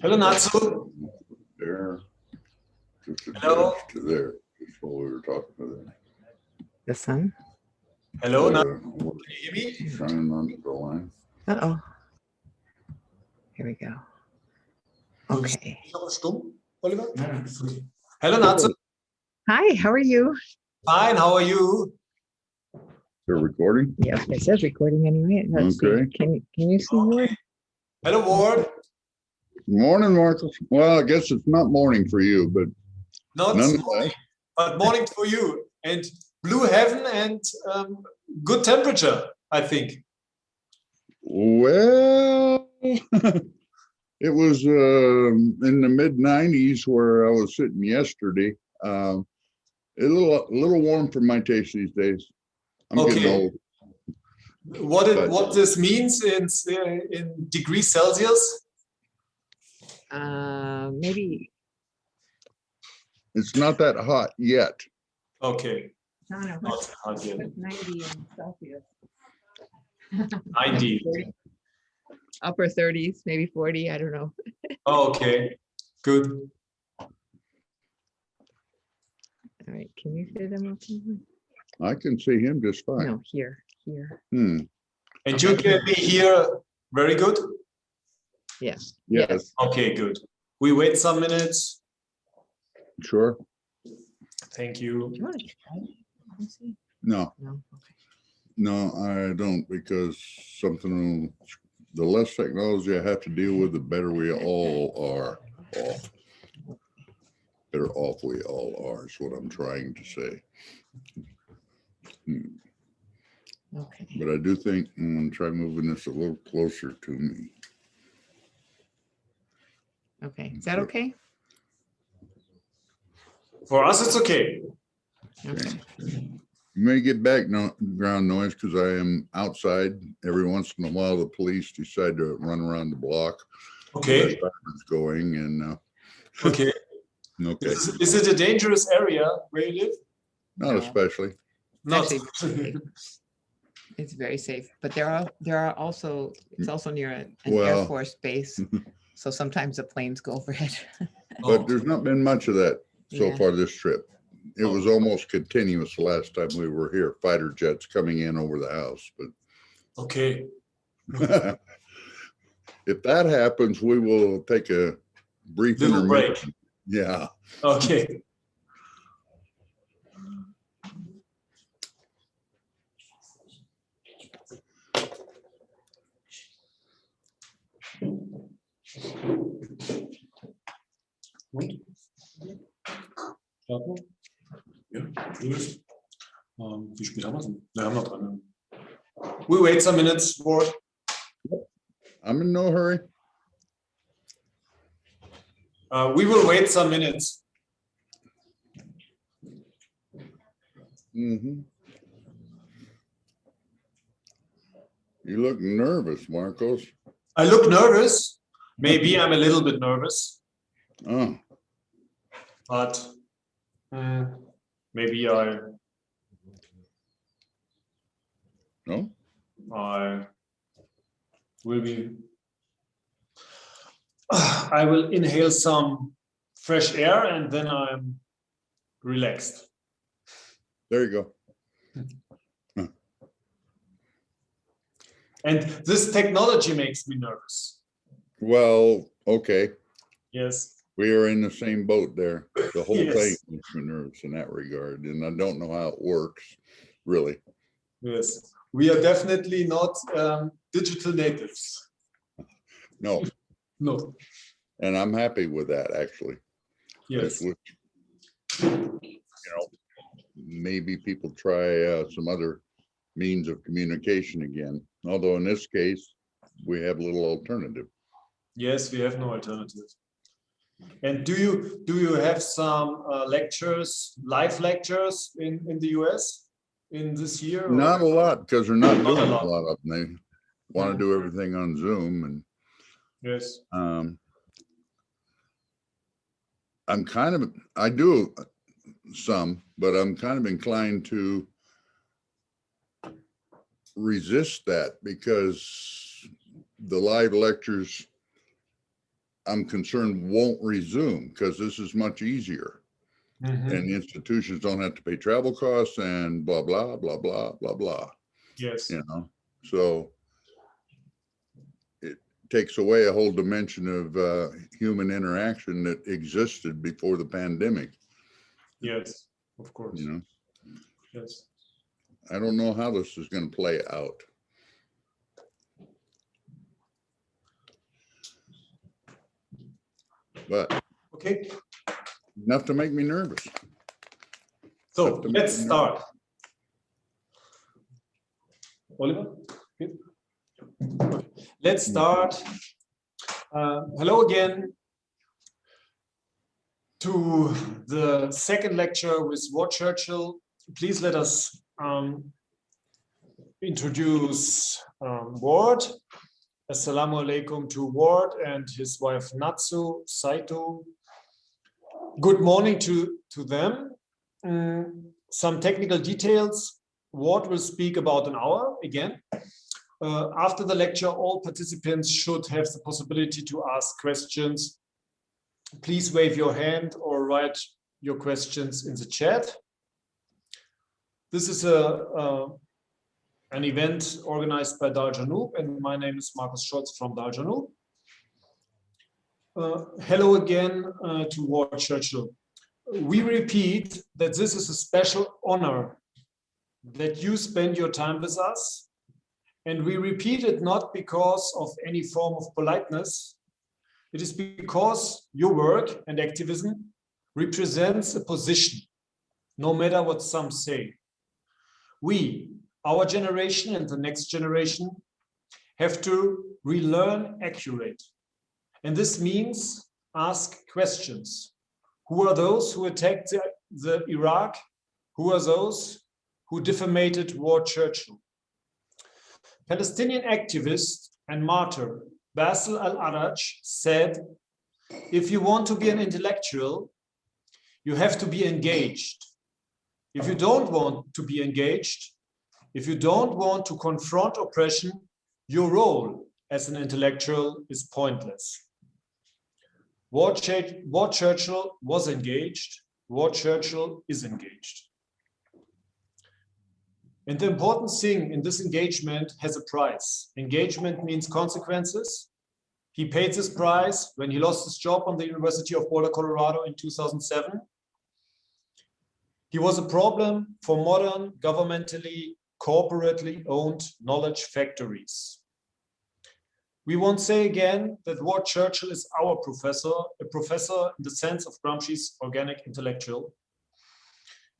Hello, Natsu. There, just a Hello. touch to there, just while we were talking to them. The sun? Hello, Natsu. Can you hear me? Shining onto the line. Uh-oh. Here we go. Okay. Stumm, Oliver? Hello, Natsu. Hi, how are you? Fine, how are you? They're recording? Yeah, it says recording anyway. Let's see. Okay. Can you see more? Hello, Ward. Morning, Marcus. Well, I guess it's not morning for you, but Not nonetheless, morning, but morning for you. And blue heaven and good temperature, I think. well, it was in the mid 90s where I was sitting yesterday. A little warm for my taste these days. I'm getting old. What this means in degrees Celsius? Maybe. It's not that hot yet. Okay. No, no, Not hot yet. 90 in Celsius. 90. Upper 30s, maybe 40, I don't know. Okay, good. All right, can you see them? Okay? I can see him just fine. No, here. And you can be here very good? Yes. Yes. Okay, good. We wait some minutes. Sure. Thank you. Do you want to try? Let me see. No, No, okay. no, I don't, because the less technology I have to deal with, the better we all are off. Better off we all are is what I'm trying to say. Okay. But I do think I'm going to try moving this a little closer to me. Okay, is that okay? For us, it's okay. Okay. You may get background noise because I am outside. Every once in a while, the police decide to run around the block. Okay. There's sirens going and Okay. okay, Is it a dangerous area where you live? not No. especially. Not. Actually, it's very safe, but there are also, it's also near an Air Well. Force base, so sometimes the planes go overhead. But there's not been much of that so Yeah. far this trip. It was almost continuous the last time we were here, fighter jets coming in over the house. Okay. But if that happens, we will take a brief Little break. intermission. Yeah. Okay. Und? Starten wir? Ja, tschüss. Wie spät haben wir es denn? Wir haben noch 3 Minuten. We wait some minutes for. I'm in no hurry. We will wait some minutes. You look nervous, Marcos. I look nervous. Maybe I'm a little bit nervous, Oh, but maybe I no. will be. I will inhale some fresh air and then I'm relaxed. There you go. And this technology makes me nervous. Well, okay. Yes. We are in the same boat there. The whole Yes. thing makes me nervous in that regard. And I don't know how it works, really. Yes. We are definitely not digital natives. No. No. And I'm happy with that, actually. Yes. Maybe people try some other means of communication again. Although in this case, we have little alternative. Yes, we have no alternative. And do you have some lectures, live lectures in the US in this year? Not a lot, because they're not Not a doing a lot. lot of them. They want to do everything on Zoom, and Yes. I do some, but I'm kind of inclined to resist that because the live lectures I'm concerned won't resume because this is much easier. Mhm. And the institutions don't have to pay travel costs and blah, blah, blah, blah, blah, blah, Yes. you know? So it takes away a whole dimension of human interaction that existed before the pandemic, Yes, of course. you know? Yes. I don't know how this is going to play out. But Okay. enough to make me nervous. So Enough to make let's me start. Oliver? Good. Okay. Let's start. Hello again to the second lecture with Churchill. Please let us introduce Ward. Assalamu alaikum to Ward and his wife Natsu Saito. Good morning to them. Some technical details. Ward will speak about an hour again. After the lecture, all participants should have the possibility to ask questions. Please wave your hand or write your questions in the chat. This is an event organized by Dal Janub, and my name is Markus Scholz from Dal Janub. Hello again to Ward Churchill. We repeat that this is a special honor that you spend your time with us, and we repeat it not because of any form of politeness. It is because your work and activism represents a position, no matter what some say. We, our generation and the next generation, have to relearn accurate. And this means ask questions. Who are those who attacked the Iraq? Who are those who defamated Ward Churchill? Palestinian activist and martyr Basil al-Araj said, if you want to be an intellectual, you have to be engaged. If you don't want to be engaged, if you don't want to confront oppression, your role as an intellectual is pointless. Ward Churchill was engaged. Ward Churchill is engaged. And the important thing in this engagement has a price. Engagement means consequences. He paid this price when he lost his job on the University of Boulder, Colorado in 2007. He was a problem for modern, governmentally, corporately owned knowledge factories. We won't say again that Ward Churchill is our professor, a professor in the sense of Gramsci's organic intellectual,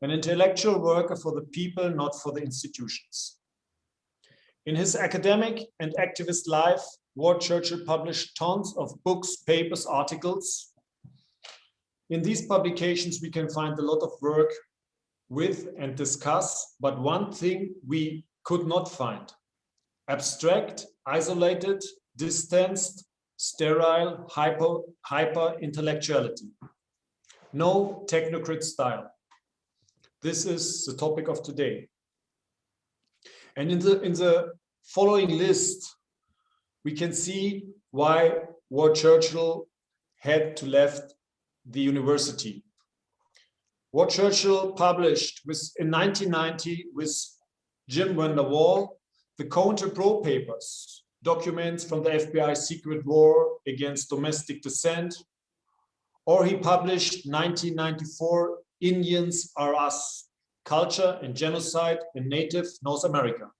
an intellectual worker for the people, not for the institutions. In his academic and activist life, Ward Churchill published tons of books, papers, articles. In these publications, we can find a lot of work with and discuss, but one thing we could not find: abstract, isolated, distanced, sterile, hyper intellectuality. No technocrat style. This is the topic of today. And in the following list, we can see why Ward Churchill had to left the university. Ward Churchill published in 1990 with Jim van der Wall the Counter-Pro papers, documents from the FBI secret war against domestic dissent, or he published 1994 Indians Are Us, Culture and Genocide in Native North America.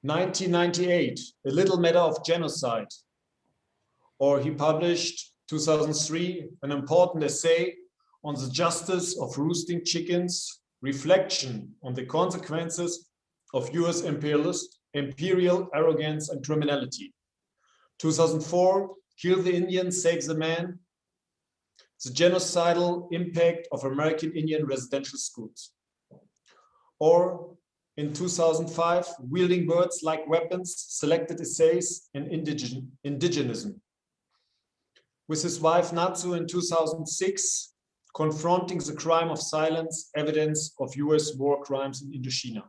1998, A Little Matter of Genocide, or he published 2003 an important essay on the justice of roosting chickens, reflection on the consequences of US imperial arrogance and criminality. 2004, Kill the Indian, Save the Man, the genocidal impact of American Indian residential schools. Or in 2005, Wielding Words Like Weapons, Selected Essays in Indigenism. With his wife Natsu in 2006, Confronting the Crime of Silence, Evidence of US War Crimes in Indochina.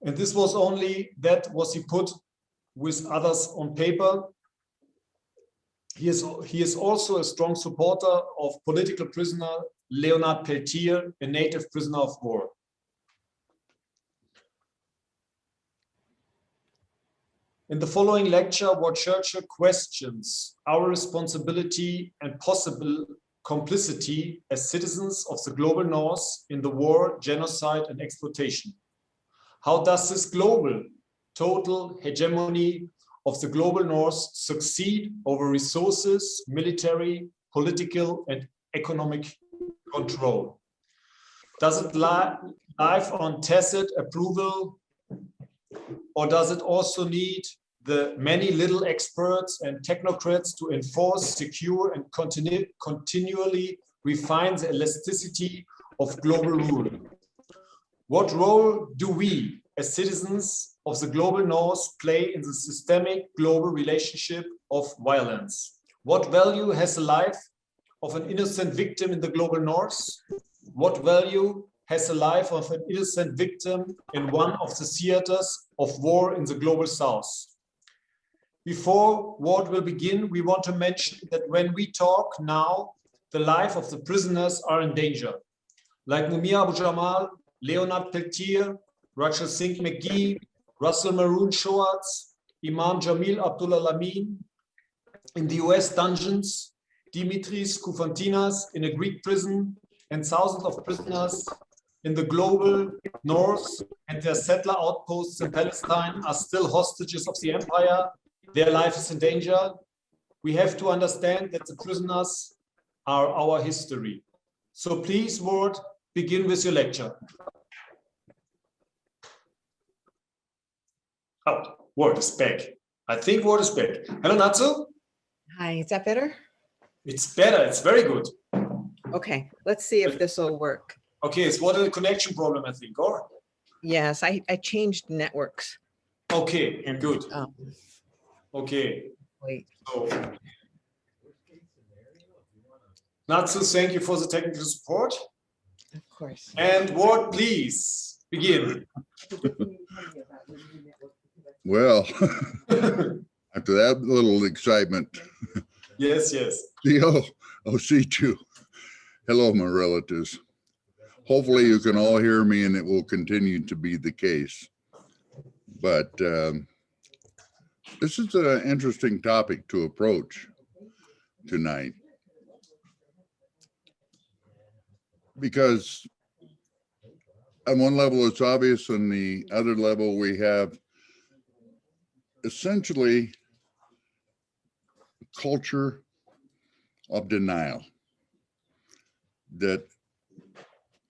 And this was only, that was he put with others on paper. He is also a strong supporter of political prisoner Leonard Peltier, a native prisoner of war. In the following lecture, War Churchill questions our responsibility and possible complicity as citizens of the global north in the war, genocide, and exploitation. How does this global, total hegemony of the global north succeed over resources, military, political, and economic control? Does it live on tacit approval, or does it also need the many little experts and technocrats to enforce, secure, and continually refine the elasticity of global rule? What role do we, as citizens of the global north, play in the systemic global relationship of violence? What value has the life of an innocent victim in the global north? What value has the life of an innocent victim in one of the theaters of war in the global south? Before war will begin, we want to mention that when we talk now, the life of the prisoners are in danger. Like Mumia Abu Jamal, Leonard Peltier, Rachel Singh McGee, Russell Maroon Shoatz, Imam Jamil Abdullah Lamin, in the US dungeons, Dimitris Koufantinas in a Greek prison, and thousands of prisoners in the global north and their settler outposts in Palestine are still hostages of the empire. Their life is in danger. We have to understand that the prisoners are our history. So please, Ward, begin with your lecture. Oh, Ward is back. I think Ward is back. Hello, Natsu. Hi, is that better? It's better. It's very good. Okay, let's see if this will work. Okay, it's what a connection problem, I think, or? Yes, I changed networks. Okay, And, good. um, Okay, wait, so. Natsu, thank you for the technical support. of course. And Ward, please begin. Well, after that little excitement, Yes, yes. C2. Hello, my relatives. Hopefully you can all hear me and it will continue to be the case. But this is an interesting topic to approach tonight, because on one level it's obvious, on the other level we have essentially culture of denial, that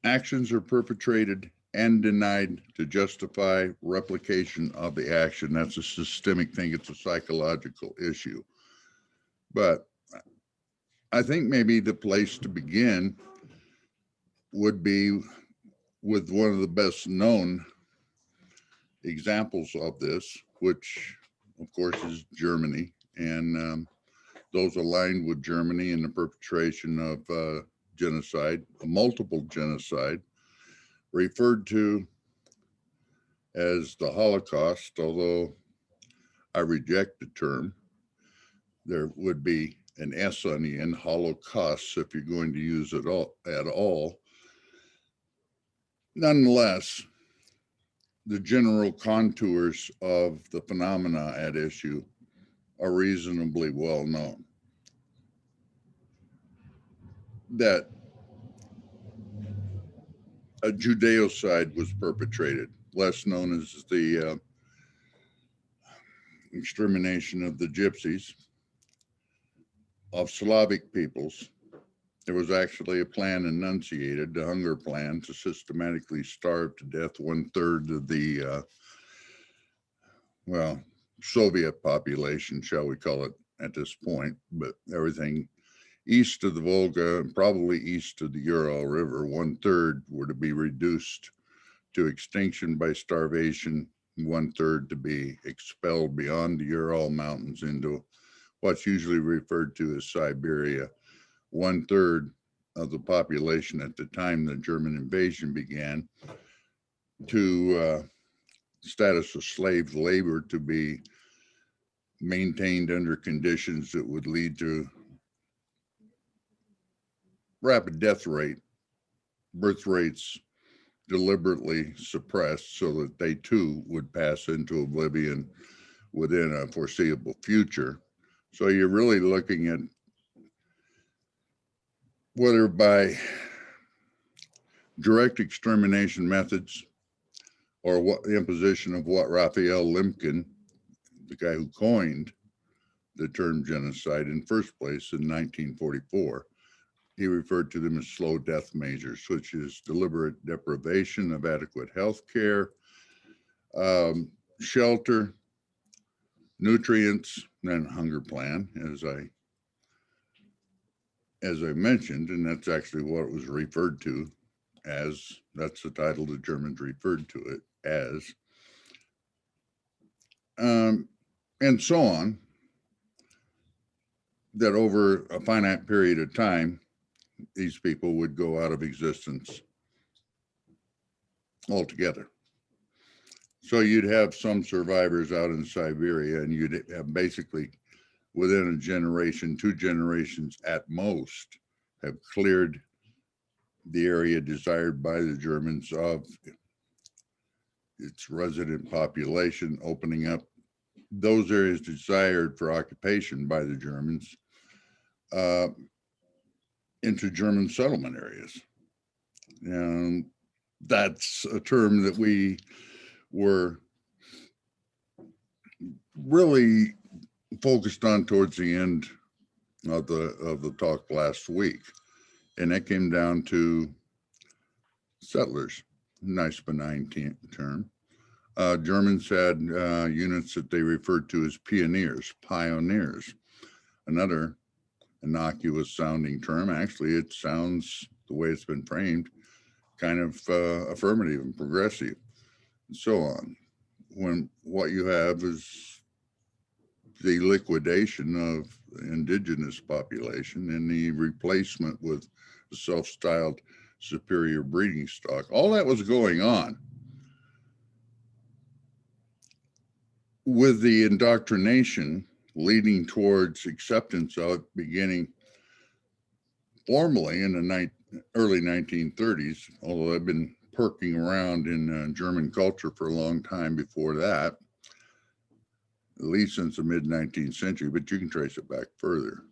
actions are perpetrated and denied to justify replication of the action. That's a systemic thing. It's a psychological issue. But I think maybe the place to begin would be with one of the best known examples of this, which of course is Germany, and those aligned with Germany in the perpetration of genocide, a multiple genocide, referred to as the Holocaust, although I reject the term. There would be an S on the end, Holocaust, if you're going to use it at all. Nonetheless, the general contours of the phenomena at issue are reasonably well known. That a Judeocide was perpetrated, less known as the extermination of the gypsies, of Slavic peoples. There was actually a plan enunciated, the hunger plan, to systematically starve to death 1/3 of the, Soviet population, shall we call it at this point, but everything east of the Volga and probably east of the Ural River, 1/3 were to be reduced to extinction by starvation, 1/3 to be expelled beyond the Ural Mountains into what's usually referred to as Siberia. 1/3 of the population at the time the German invasion began to status of slave labor to be maintained under conditions that would lead to rapid death rate, birth rates deliberately suppressed so that they too would pass into oblivion within a foreseeable future. So you're really looking at whether by direct extermination methods or what the imposition of what Raphael Lemkin, the guy who coined the term genocide in first place in 1944, he referred to them as slow death measures, which is deliberate deprivation of adequate health care, shelter, nutrients, and hunger plan, as I mentioned, and that's actually what it was referred to as. That's the title the Germans referred to it as, and so on, that over a finite period of time, these people would go out of existence altogether. So you'd have some survivors out in Siberia, and you'd have basically within a generation, 2 generations at most, have cleared the area desired by the Germans of its resident population, opening up those areas desired for occupation by the Germans into German settlement areas. And that's a term that we were really focused on towards the end of the talk last week. And that came down to settlers, nice benign term. Germans had units that they referred to as pioneers, another innocuous sounding term. Actually, it sounds, the way it's been framed, kind of affirmative and progressive and so on. When what you have is the liquidation of the indigenous population and the replacement with the self-styled superior breeding stock. All that was going on with the indoctrination leading towards acceptance of it beginning formally in the early 1930s, although I've been perking around in German culture for a long time before that, at least since the mid-19th century, but you can trace it back further.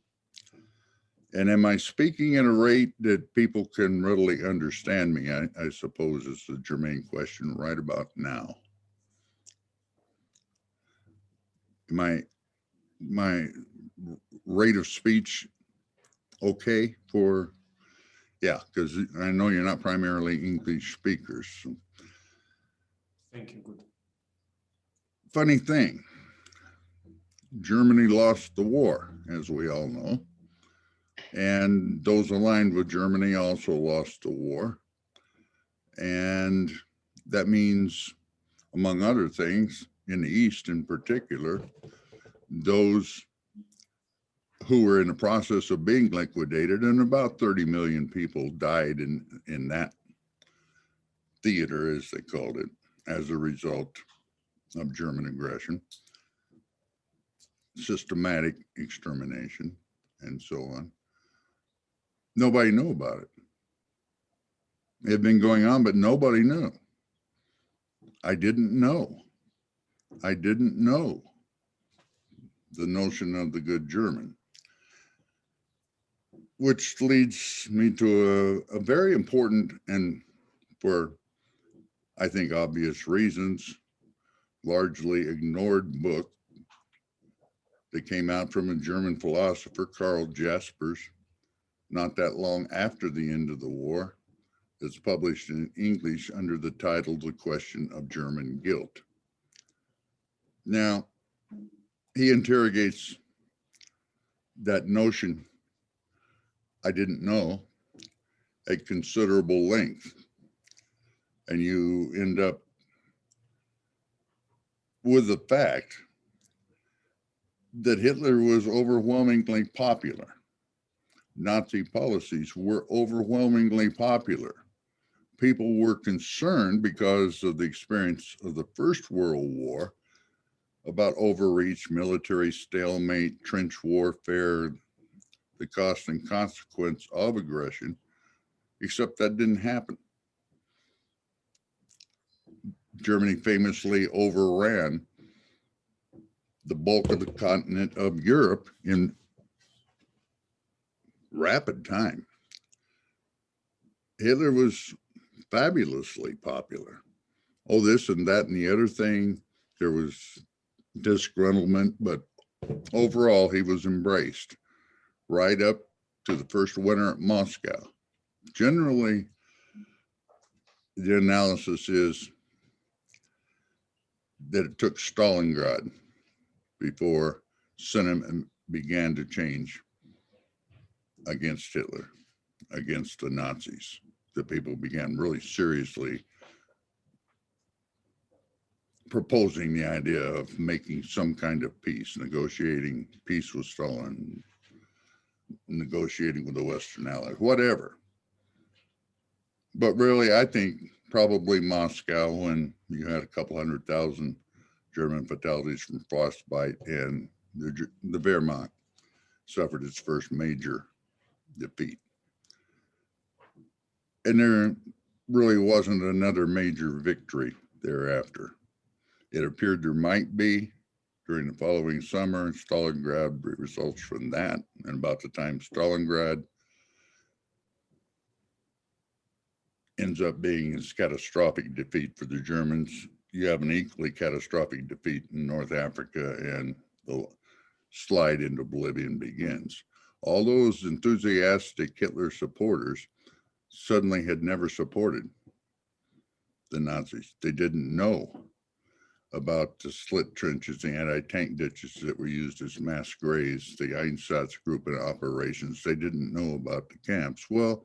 And am I speaking at a rate that people can readily understand me? I suppose is the germane question right about now. My rate of speech okay for, yeah, because I know you're not primarily English speakers. So. Thank you, good. Funny thing, Germany lost the war, as we all know. And those aligned with Germany also lost the war. And that means, among other things, in the East in particular, those who were in the process of being liquidated, and about 30 million people died in that theater, as they called it, as a result of German aggression, systematic extermination, and so on. Nobody knew about it. It had been going on, but nobody knew. I didn't know. I didn't know the notion of the good German, which leads me to a very important and, for I think obvious reasons, largely ignored book that came out from a German philosopher, Karl Jaspers, not that long after the end of the war. It's published in English under the title, The Question of German Guilt. Now, he interrogates that notion, I didn't know, at considerable length. And you end up with the fact that Hitler was overwhelmingly popular. Nazi policies were overwhelmingly popular. People were concerned because of the experience of the First World War about overreach, military stalemate, trench warfare, the cost and consequence of aggression, except that didn't happen. Germany famously overran the bulk of the continent of Europe in rapid time. Hitler was fabulously popular. Oh, this and that and the other thing. There was disgruntlement, but overall he was embraced right up to the first winter at Moscow. Generally, the analysis is that it took Stalingrad before sentiment began to change against Hitler, against the Nazis. The people began really seriously proposing the idea of making some kind of peace, negotiating peace with Stalin, negotiating with the Western Allies, whatever. But really, I think probably Moscow, when you had a couple 100,000 German fatalities from frostbite, and the Wehrmacht suffered its first major defeat. And there really wasn't another major victory thereafter. It appeared there might be during the following summer, and Stalingrad results from that. And about the time Stalingrad ends up being a catastrophic defeat for the Germans, you have an equally catastrophic defeat in North Africa, and the slide into oblivion begins. All those enthusiastic Hitler supporters suddenly had never supported the Nazis. They didn't know about the slit trenches, the anti-tank ditches that were used as mass graves, the Einsatz group and operations. They didn't know about the camps. Well,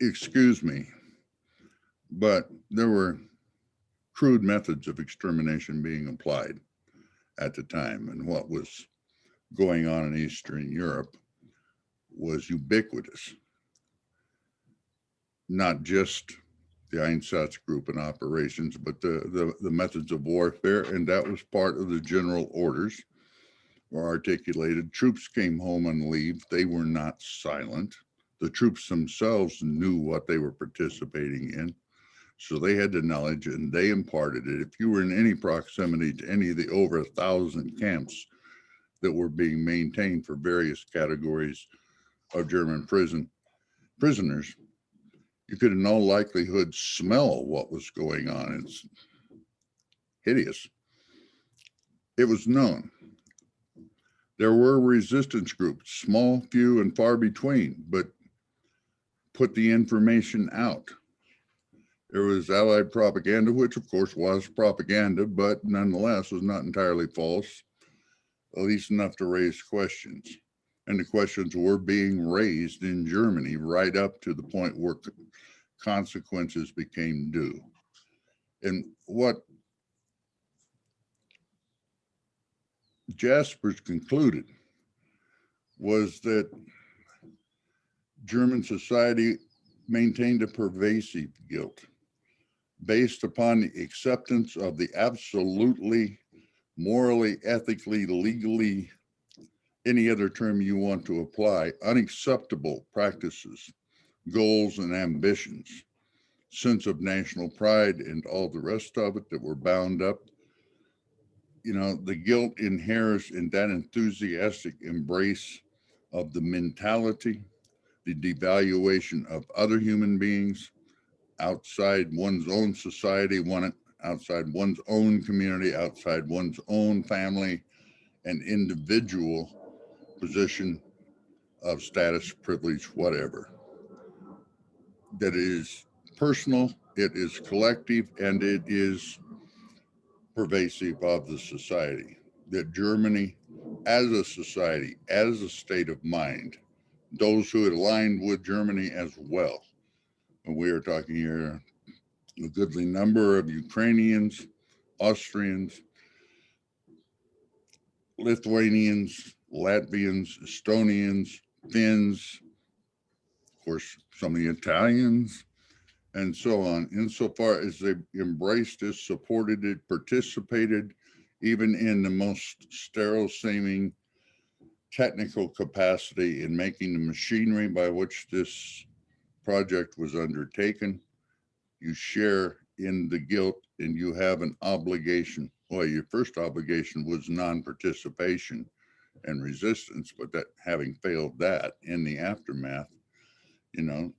excuse me, but there were crude methods of extermination being applied at the time, and what was going on in Eastern Europe was ubiquitous. Not just the Einsatz group and operations, but the methods of warfare, and that was part of the general orders were articulated. Troops came home on leave. They were not silent. The troops themselves knew what they were participating in, so they had the knowledge and they imparted it. If you were in any proximity to any of the over 1,000 camps that were being maintained for various categories of German prisoners, you could in all likelihood smell what was going on. It's hideous. It was known. There were resistance groups, small, few, and far between, but put the information out. There was Allied propaganda, which of course was propaganda, but nonetheless was not entirely false, at least enough to raise questions. And the questions were being raised in Germany right up to the point where consequences became due. And what Jaspers concluded was that German society maintained a pervasive guilt based upon the acceptance of the absolutely, morally, ethically, legally, any other term you want to apply, unacceptable practices, goals and ambitions, sense of national pride and all the rest of it that were bound up. You know, the guilt inheres in that enthusiastic embrace of the mentality, the devaluation of other human beings outside one's own society, outside one's own community, outside one's own family and individual position of status, privilege, whatever. That is personal, it is collective, and it is pervasive of the society. That Germany, as a society, as a state of mind, those who had aligned with Germany as well, and we are talking here a goodly number of Ukrainians, Austrians, Lithuanians, Latvians, Estonians, Finns, of course, some of the Italians, and so on, insofar as they embraced it, supported it, participated, even in the most sterile seeming technical capacity in making the machinery by which this project was undertaken. You share in the guilt and you have an obligation. Well, your first obligation was non-participation and resistance, but that having failed that in the aftermath, you know,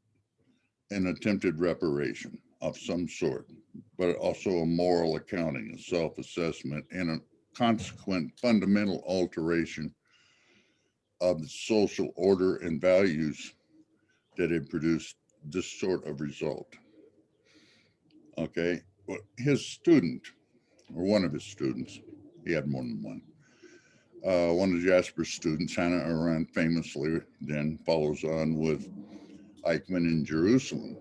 an attempted reparation of some sort, but also a moral accounting, a self-assessment, and a consequent fundamental alteration of the social order and values that had produced this sort of result. Okay, well, his student, or one of his students, he had more than one of Jasper's students, Hannah Arendt, famously then follows on with Eichmann in Jerusalem,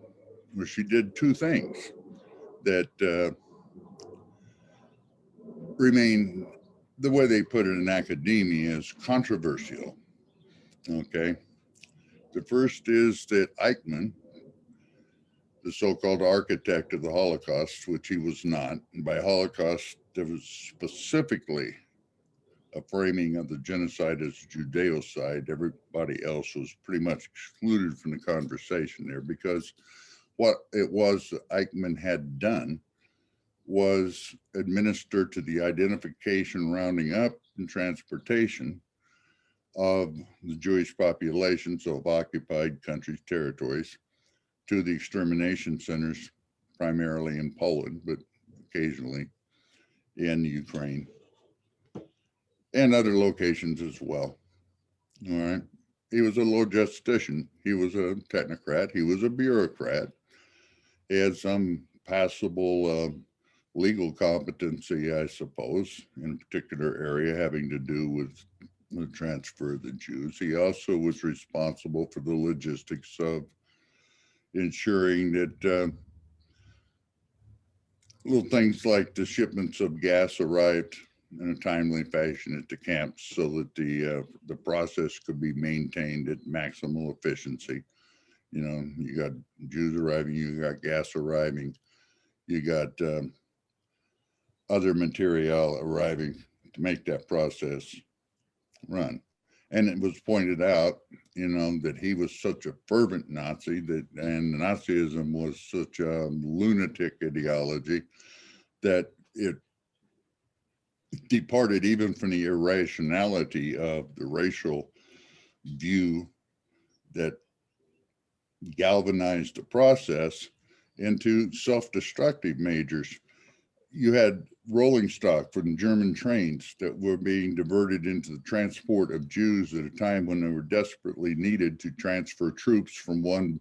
where she did two things that remain, the way they put it in academia, is controversial. Okay, the first is that Eichmann, the so-called architect of the Holocaust, which he was not, and by Holocaust, there was specifically a framing of the genocide as Judeocide. Everybody else was pretty much excluded from the conversation there, because what it was that Eichmann had done was administer to the identification, rounding up, and transportation of the Jewish populations of occupied countries, territories, to the extermination centers, primarily in Poland, but occasionally in Ukraine and other locations as well. All right. He was a logistician. He was a technocrat. He was a bureaucrat. He had some passable legal competency, I suppose, in a particular area having to do with the transfer of the Jews. He also was responsible for the logistics of ensuring that little things like the shipments of gas arrived in a timely fashion at the camps so that the process could be maintained at maximal efficiency. You know, you got Jews arriving, you got gas arriving, you got other material arriving to make that process run. And it was pointed out, you know, that he was such a fervent Nazi that, and Nazism was such a lunatic ideology that it departed even from the irrationality of the racial view that galvanized the process into self-destructive measures. You had rolling stock from German trains that were being diverted into the transport of Jews at a time when they were desperately needed to transfer troops from one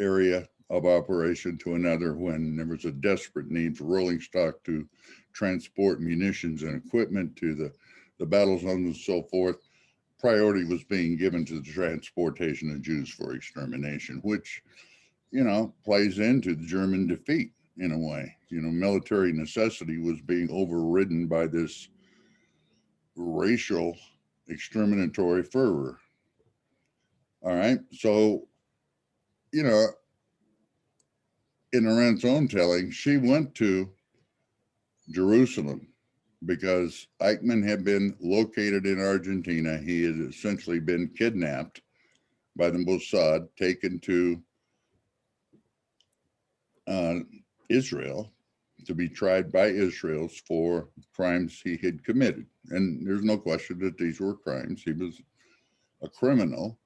area of operation to another, when there was a desperate need for rolling stock to transport munitions and equipment to the battle zones and so forth. Priority was being given to the transportation of Jews for extermination, which, you know, plays into the German defeat in a way. You know, military necessity was being overridden by this racial exterminatory fervor. All right. So, you know, in Arendt's own telling, she went to Jerusalem because Eichmann had been located in Argentina. He had essentially been kidnapped by the Mossad, taken to Israel to be tried by Israel for crimes he had committed. And there's no question that these were crimes. He was a criminal,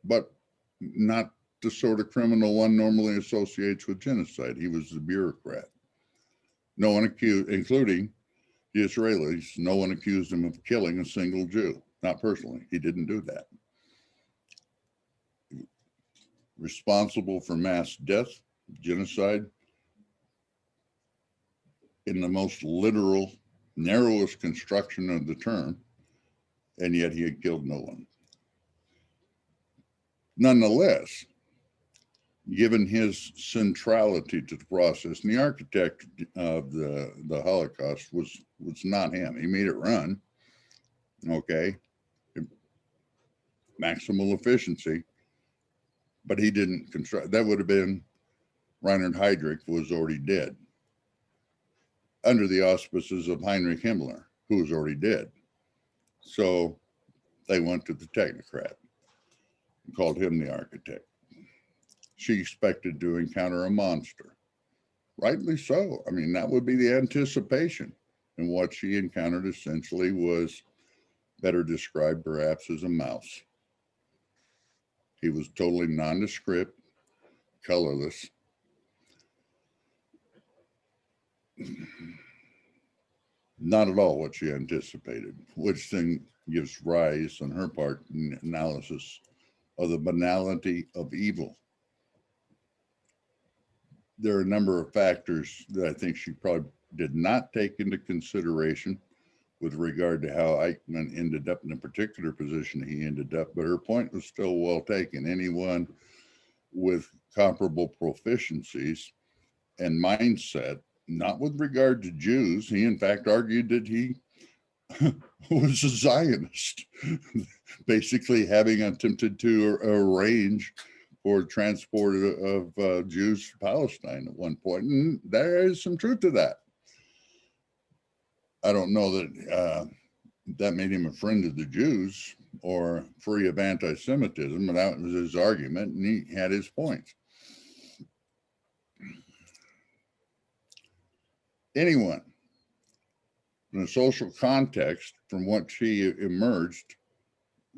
but not the sort of criminal one normally associates with genocide. He was the bureaucrat. No one accused, including the Israelis, no one accused him of killing a single Jew. Not personally, he didn't do that. Responsible for mass death, genocide, in the most literal, narrowest construction of the term, and yet he had killed no one. Nonetheless, given his centrality to the process, and the architect of the Holocaust was not him. He made it run, okay, maximal efficiency, but he didn't construct. That would have been Reinhard Heydrich was already dead, under the auspices of Heinrich Himmler, who was already dead. So they went to the technocrat and called him the architect. She expected to encounter a monster. Rightly so. I mean, that would be the anticipation. And what she encountered essentially was better described perhaps as a mouse. He was totally nondescript, colorless. Not at all what she anticipated, which then gives rise on her part in analysis of the banality of evil. There are a number of factors that I think she probably did not take into consideration with regard to how Eichmann ended up in the particular position he ended up, but her point was still well taken. Anyone with comparable proficiencies and mindset, not with regard to Jews, he in fact argued that he was a Zionist, basically having attempted to arrange for transport of Jews to Palestine at one point. And there is some truth to that. I don't know that that made him a friend of the Jews or free of anti-Semitism, but that was his argument, and he had his points. Anyone in a social context from which he emerged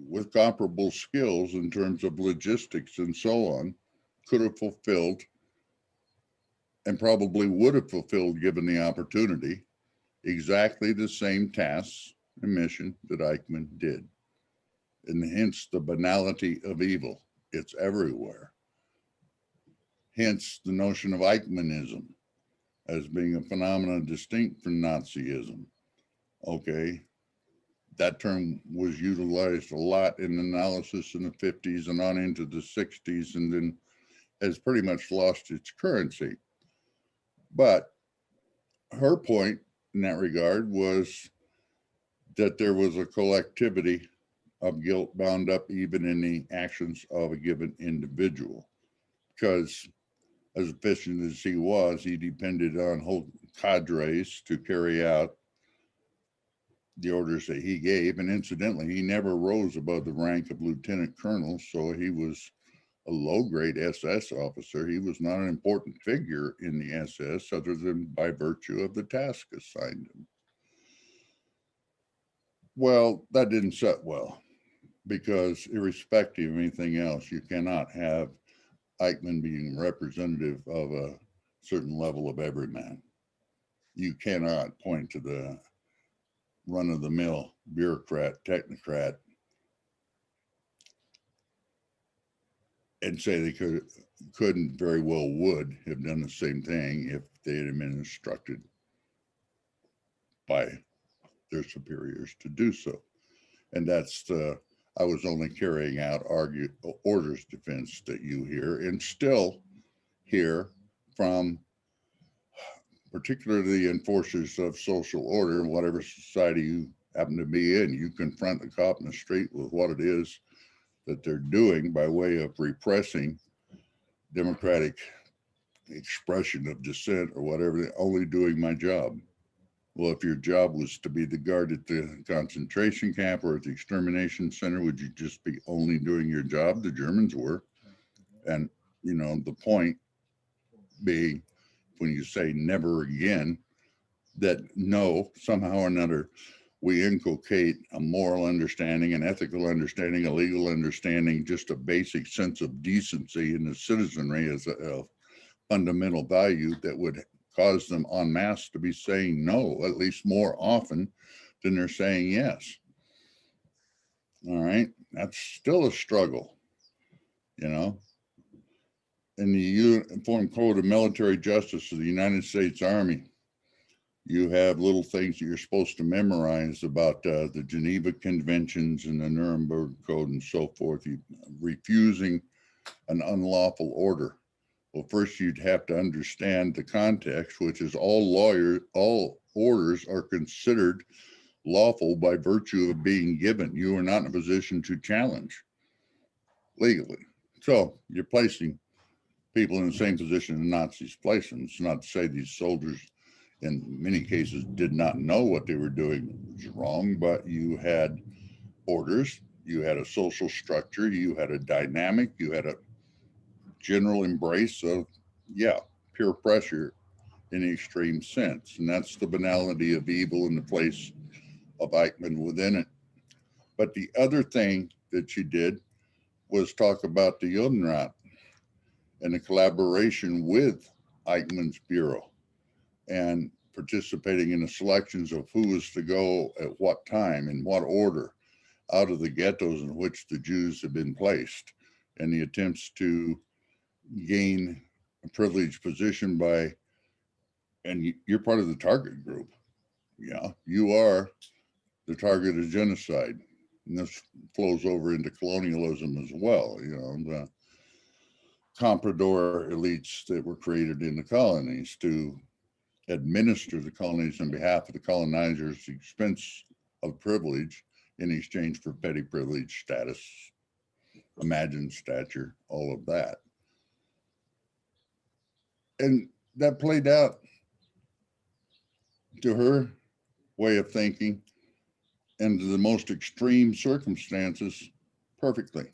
with comparable skills in terms of logistics and so on could have fulfilled, and probably would have fulfilled given the opportunity, exactly the same tasks and mission that Eichmann did. And hence the banality of evil. It's everywhere. Hence the notion of Eichmannism as being a phenomenon distinct from Nazism. Okay, that term was utilized a lot in analysis in the 50s and on into the 60s, and then has pretty much lost its currency. But her point in that regard was that there was a collectivity of guilt bound up even in the actions of a given individual, because as efficient as he was, he depended on whole cadres to carry out the orders that he gave. And incidentally, he never rose above the rank of lieutenant colonel, so he was a low-grade SS officer. He was not an important figure in the SS other than by virtue of the task assigned him. Well, that didn't set well, because irrespective of anything else, you cannot have Eichmann being representative of a certain level of everyman. You cannot point to the run-of-the-mill bureaucrat, technocrat, and say they couldn't very well would have done the same thing if they had been instructed by their superiors to do so. And that's the I was only carrying out orders defense that you hear and still hear from particularly the enforcers of social order in whatever society you happen to be in. You confront the cop in the street with what it is that they're doing by way of repressing democratic expression of dissent or whatever, only doing my job. Well, if your job was to be the guard at the concentration camp or at the extermination center, would you just be only doing your job? The Germans were. And, you know, the point being, when you say never again, that no, somehow or another, we inculcate a moral understanding, an ethical understanding, a legal understanding, just a basic sense of decency in the citizenry as a fundamental value that would cause them en masse to be saying no, at least more often than they're saying yes. All right, that's still a struggle, you know. In the Uniform Code of Military Justice of the United States Army, you have little things that you're supposed to memorize about the Geneva Conventions and the Nuremberg Code and so forth. You refusing an unlawful order. Well, first you'd have to understand the context, which is all orders are considered lawful by virtue of being given. You are not in a position to challenge legally. So you're placing people in the same position the Nazis placed them. It's not to say these soldiers in many cases did not know what they were doing was wrong, but you had orders, you had a social structure, you had a dynamic, you had a general embrace of, yeah, peer pressure in the extreme sense. And that's the banality of evil in the place of Eichmann within it. But the other thing that she did was talk about the Judenrat and the collaboration with Eichmann's Bureau and participating in the selections of who was to go at what time, in what order, out of the ghettos in which the Jews had been placed, and the attempts to gain a privileged position by, and you're part of the target group. Yeah, you are the target of genocide. And this flows over into colonialism as well. You know, the comprador elites that were created in the colonies to administer the colonies on behalf of the colonizers at the expense of privilege in exchange for petty privilege status, imagined stature, all of that. And that played out to her way of thinking and to the most extreme circumstances perfectly.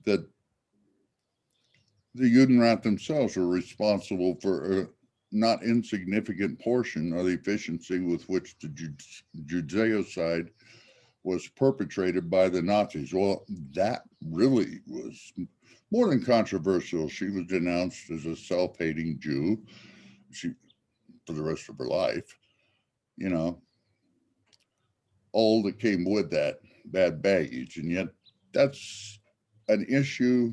That the Judenrat themselves are responsible for a not insignificant portion of the efficiency with which the Judeocide was perpetrated by the Nazis. Well, that really was more than controversial. She was denounced as a self-hating Jew for the rest of her life, you know, all that came with that bad baggage. And yet that's an issue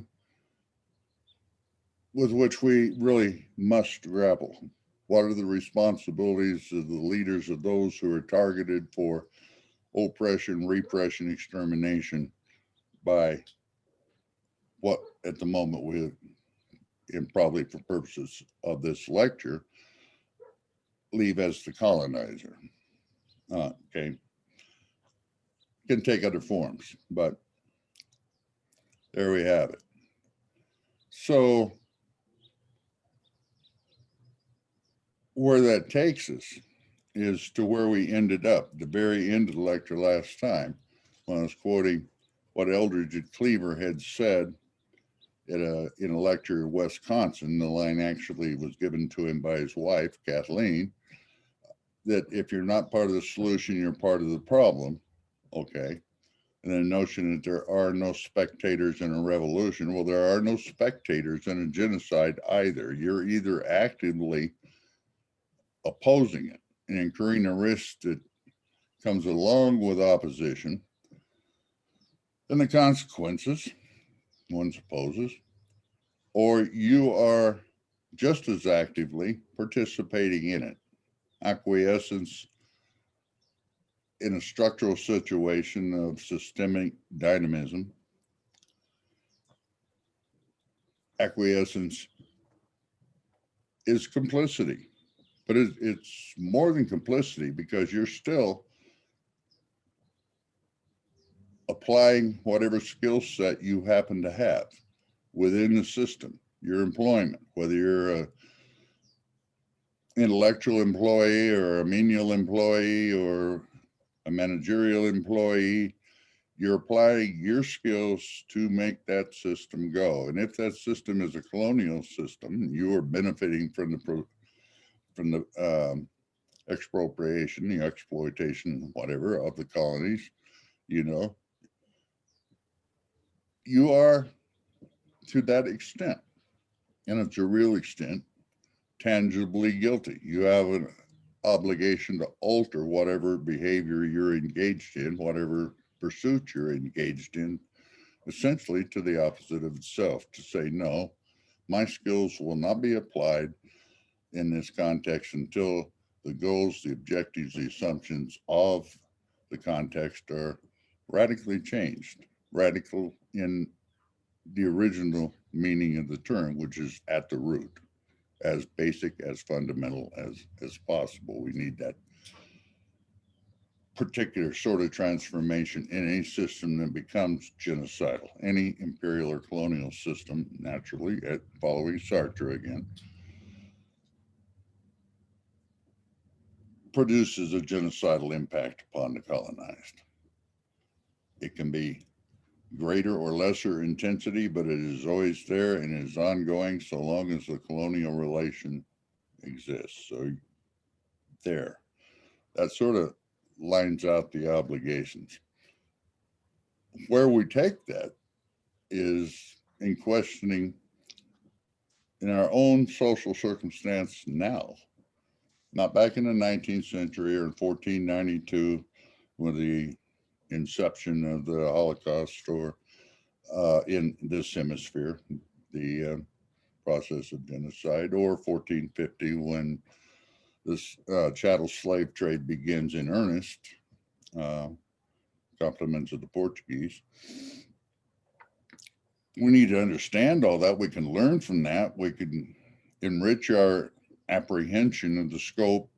with which we really must grapple. What are the responsibilities of the leaders of those who are targeted for oppression, repression, extermination by what at the moment we, and probably for purposes of this lecture, leave as the colonizer? Okay. Can take other forms, but there we have it. So where that takes us is to where we ended up, the very end of the lecture last time, when I was quoting what Eldridge Cleaver had said in a lecture in Wisconsin. The line actually was given to him by his wife, Kathleen, that if you're not part of the solution, you're part of the problem. Okay. And the notion that there are no spectators in a revolution. Well, there are no spectators in a genocide either. You're either actively opposing it and incurring the risk that comes along with opposition and the consequences one supposes, or you are just as actively participating in it. Acquiescence in a structural situation of systemic dynamism. Acquiescence is complicity, but it's more than complicity because you're still applying whatever skill set you happen to have within the system, your employment, whether you're an intellectual employee or a menial employee or a managerial employee, you're applying your skills to make that system go. And if that system is a colonial system, you are benefiting from the expropriation, the exploitation, whatever, of the colonies, you know, you are to that extent, and it's a real extent, tangibly guilty. You have an obligation to alter whatever behavior you're engaged in, whatever pursuit you're engaged in, essentially to the opposite of itself, to say, no, my skills will not be applied in this context until the goals, the objectives, the assumptions of the context are radically changed. Radical in the original meaning of the term, which is at the root, as basic, as fundamental as possible. We need that particular sort of transformation in any system that becomes genocidal. Any imperial or colonial system, naturally, following Sartre again, produces a genocidal impact upon the colonized. It can be greater or lesser intensity, but it is always there and is ongoing so long as the colonial relation exists. So there, that sort of lines out the obligations. Where we take that is in questioning in our own social circumstance now, not back in the 19th century or in 1492 with the inception of the Holocaust, or in this hemisphere, the process of genocide, or 1450 when this chattel slave trade begins in earnest, compliments of the Portuguese. We need to understand all that. We can learn from that. We can enrich our apprehension of the scope,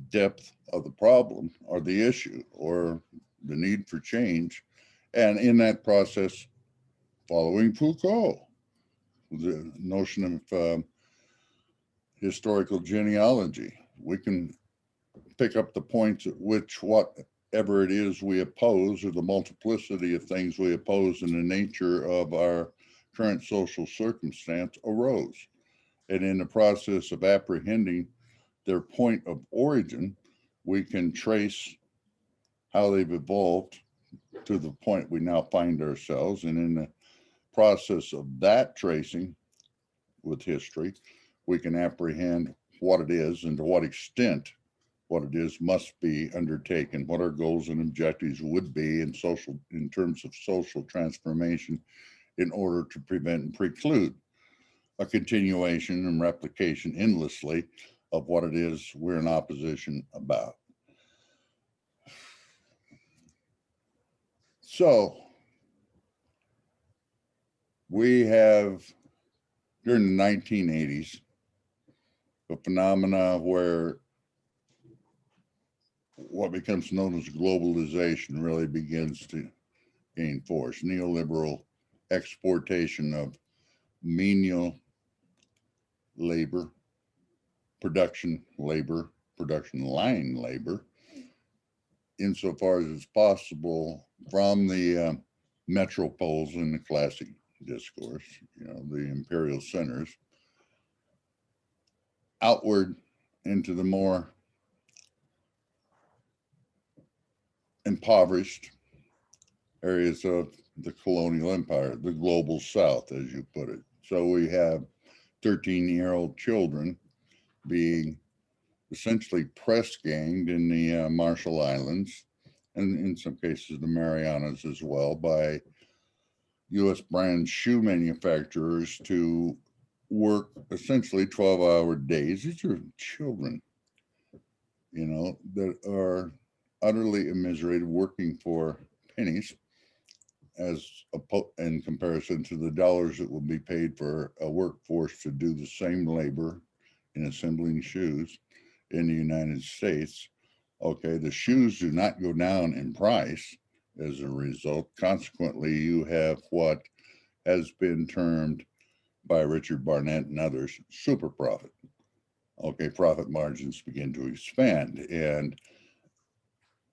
depth of the problem or the issue or the need for change. And in that process, following Foucault, the notion of historical genealogy, we can pick up the points at which whatever it is we oppose, or the multiplicity of things we oppose in the nature of our current social circumstance, arose. And in the process of apprehending their point of origin, we can trace how they've evolved to the point we now find ourselves. And in the process of that tracing with history, we can apprehend what it is and to what extent what it is must be undertaken, what our goals and objectives would be in terms of social transformation in order to prevent and preclude a continuation and replication endlessly of what it is we're in opposition about. So we have, during the 1980s, a phenomena where what becomes known as globalization really begins to gain force. Neoliberal exportation of menial labor, production line labor, insofar as it's possible from the metropoles in the classic discourse, the imperial centers, outward into the more impoverished areas of the colonial empire, the global south, as you put it. So we have 13-year-old children being essentially press ganged in the Marshall Islands, and in some cases the Marianas as well, by US brand shoe manufacturers to work essentially 12-hour days. These are children, that are utterly immiserated, working for pennies in comparison to the dollars that will be paid for a workforce to do the same labor in assembling shoes in the United States. Okay, the shoes do not go down in price as a result. Consequently, you have what has been termed by Richard Barnett and others super profit. Okay, profit margins begin to expand. And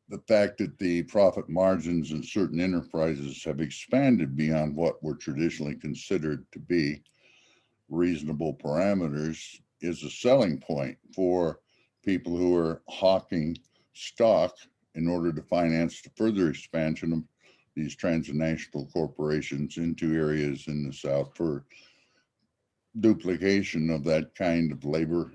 the fact that the profit margins in certain enterprises have expanded beyond what were traditionally considered to be reasonable parameters is a selling point for people who are hawking stock in order to finance the further expansion of these transnational corporations into areas in the South for duplication of that kind of labor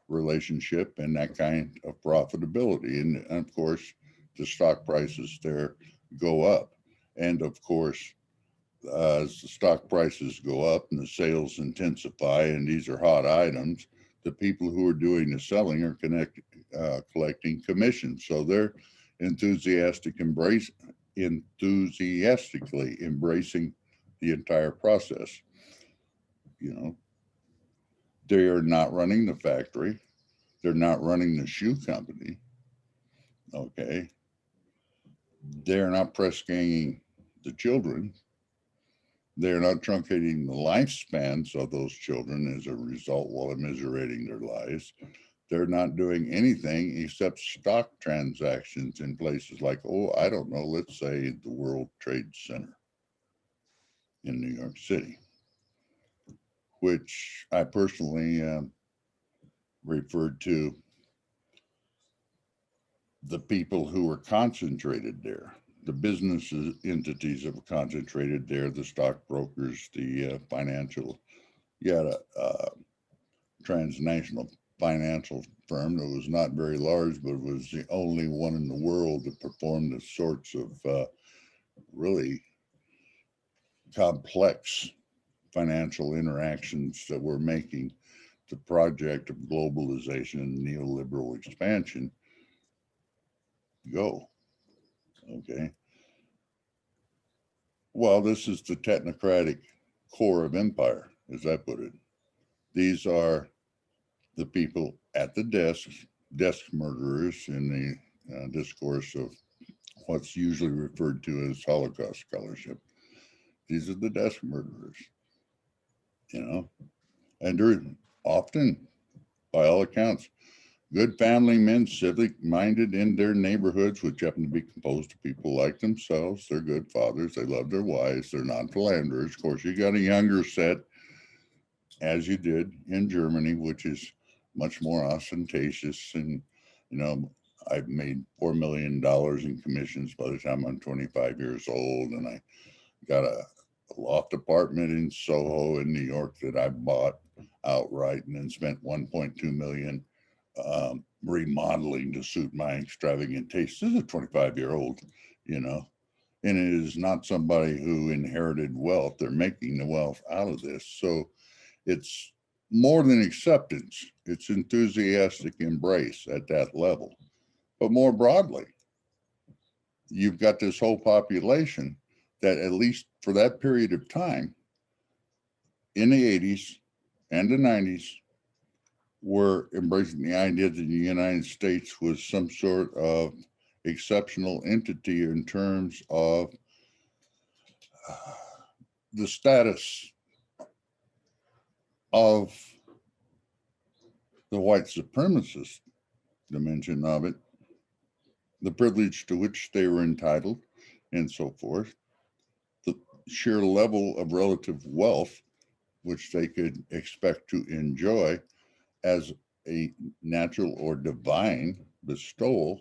relationship and that kind of profitability. And of course, the stock prices there go up. And of course, as the stock prices go up and the sales intensify, and these are hot items, the people who are doing the selling are collecting commissions. So they're enthusiastically embracing the entire process. They are not running the factory. They're not running the shoe company. Okay. They're not press ganging the children. They're not truncating the lifespans of those children as a result while immiserating their lives. They're not doing anything except stock transactions in places like, oh, I don't know, let's say the World Trade Center in New York City, which I personally referred to the people who were concentrated there. The businesses, entities that were concentrated there, the stockbrokers, the financial, you had a transnational financial firm that was not very large, but it was the only one in the world that performed the sorts of really complex financial interactions that were making the project of globalization and neoliberal expansion go. Okay. Well, this is the technocratic core of empire, as I put it. These are the people at the desk murderers in the discourse of what's usually referred to as Holocaust scholarship. These are the desk murderers, you know, and they're often, by all accounts, good family men, civic-minded in their neighborhoods, which happen to be composed of people like themselves. They're good fathers. They love their wives. They're not philanderers. Of course, you got a younger set, as you did in Germany, which is much more ostentatious. And, you know, I've made $4 million in commissions by the time I'm 25 years old. And I got a loft apartment in Soho in New York that I bought outright and then spent 1.2 million remodeling to suit my extravagant taste. This is a 25-year-old, you know, and it is not somebody who inherited wealth. They're making the wealth out of this. So it's more than acceptance. It's enthusiastic embrace at that level. But more broadly, you've got this whole population that, at least for that period of time, in the 80s and the 90s, were embracing the idea that the United States was some sort of exceptional entity in terms of the status of the white supremacist dimension of it, the privilege to which they were entitled, and so forth, the sheer level of relative wealth which they could expect to enjoy as a natural or divine bestowal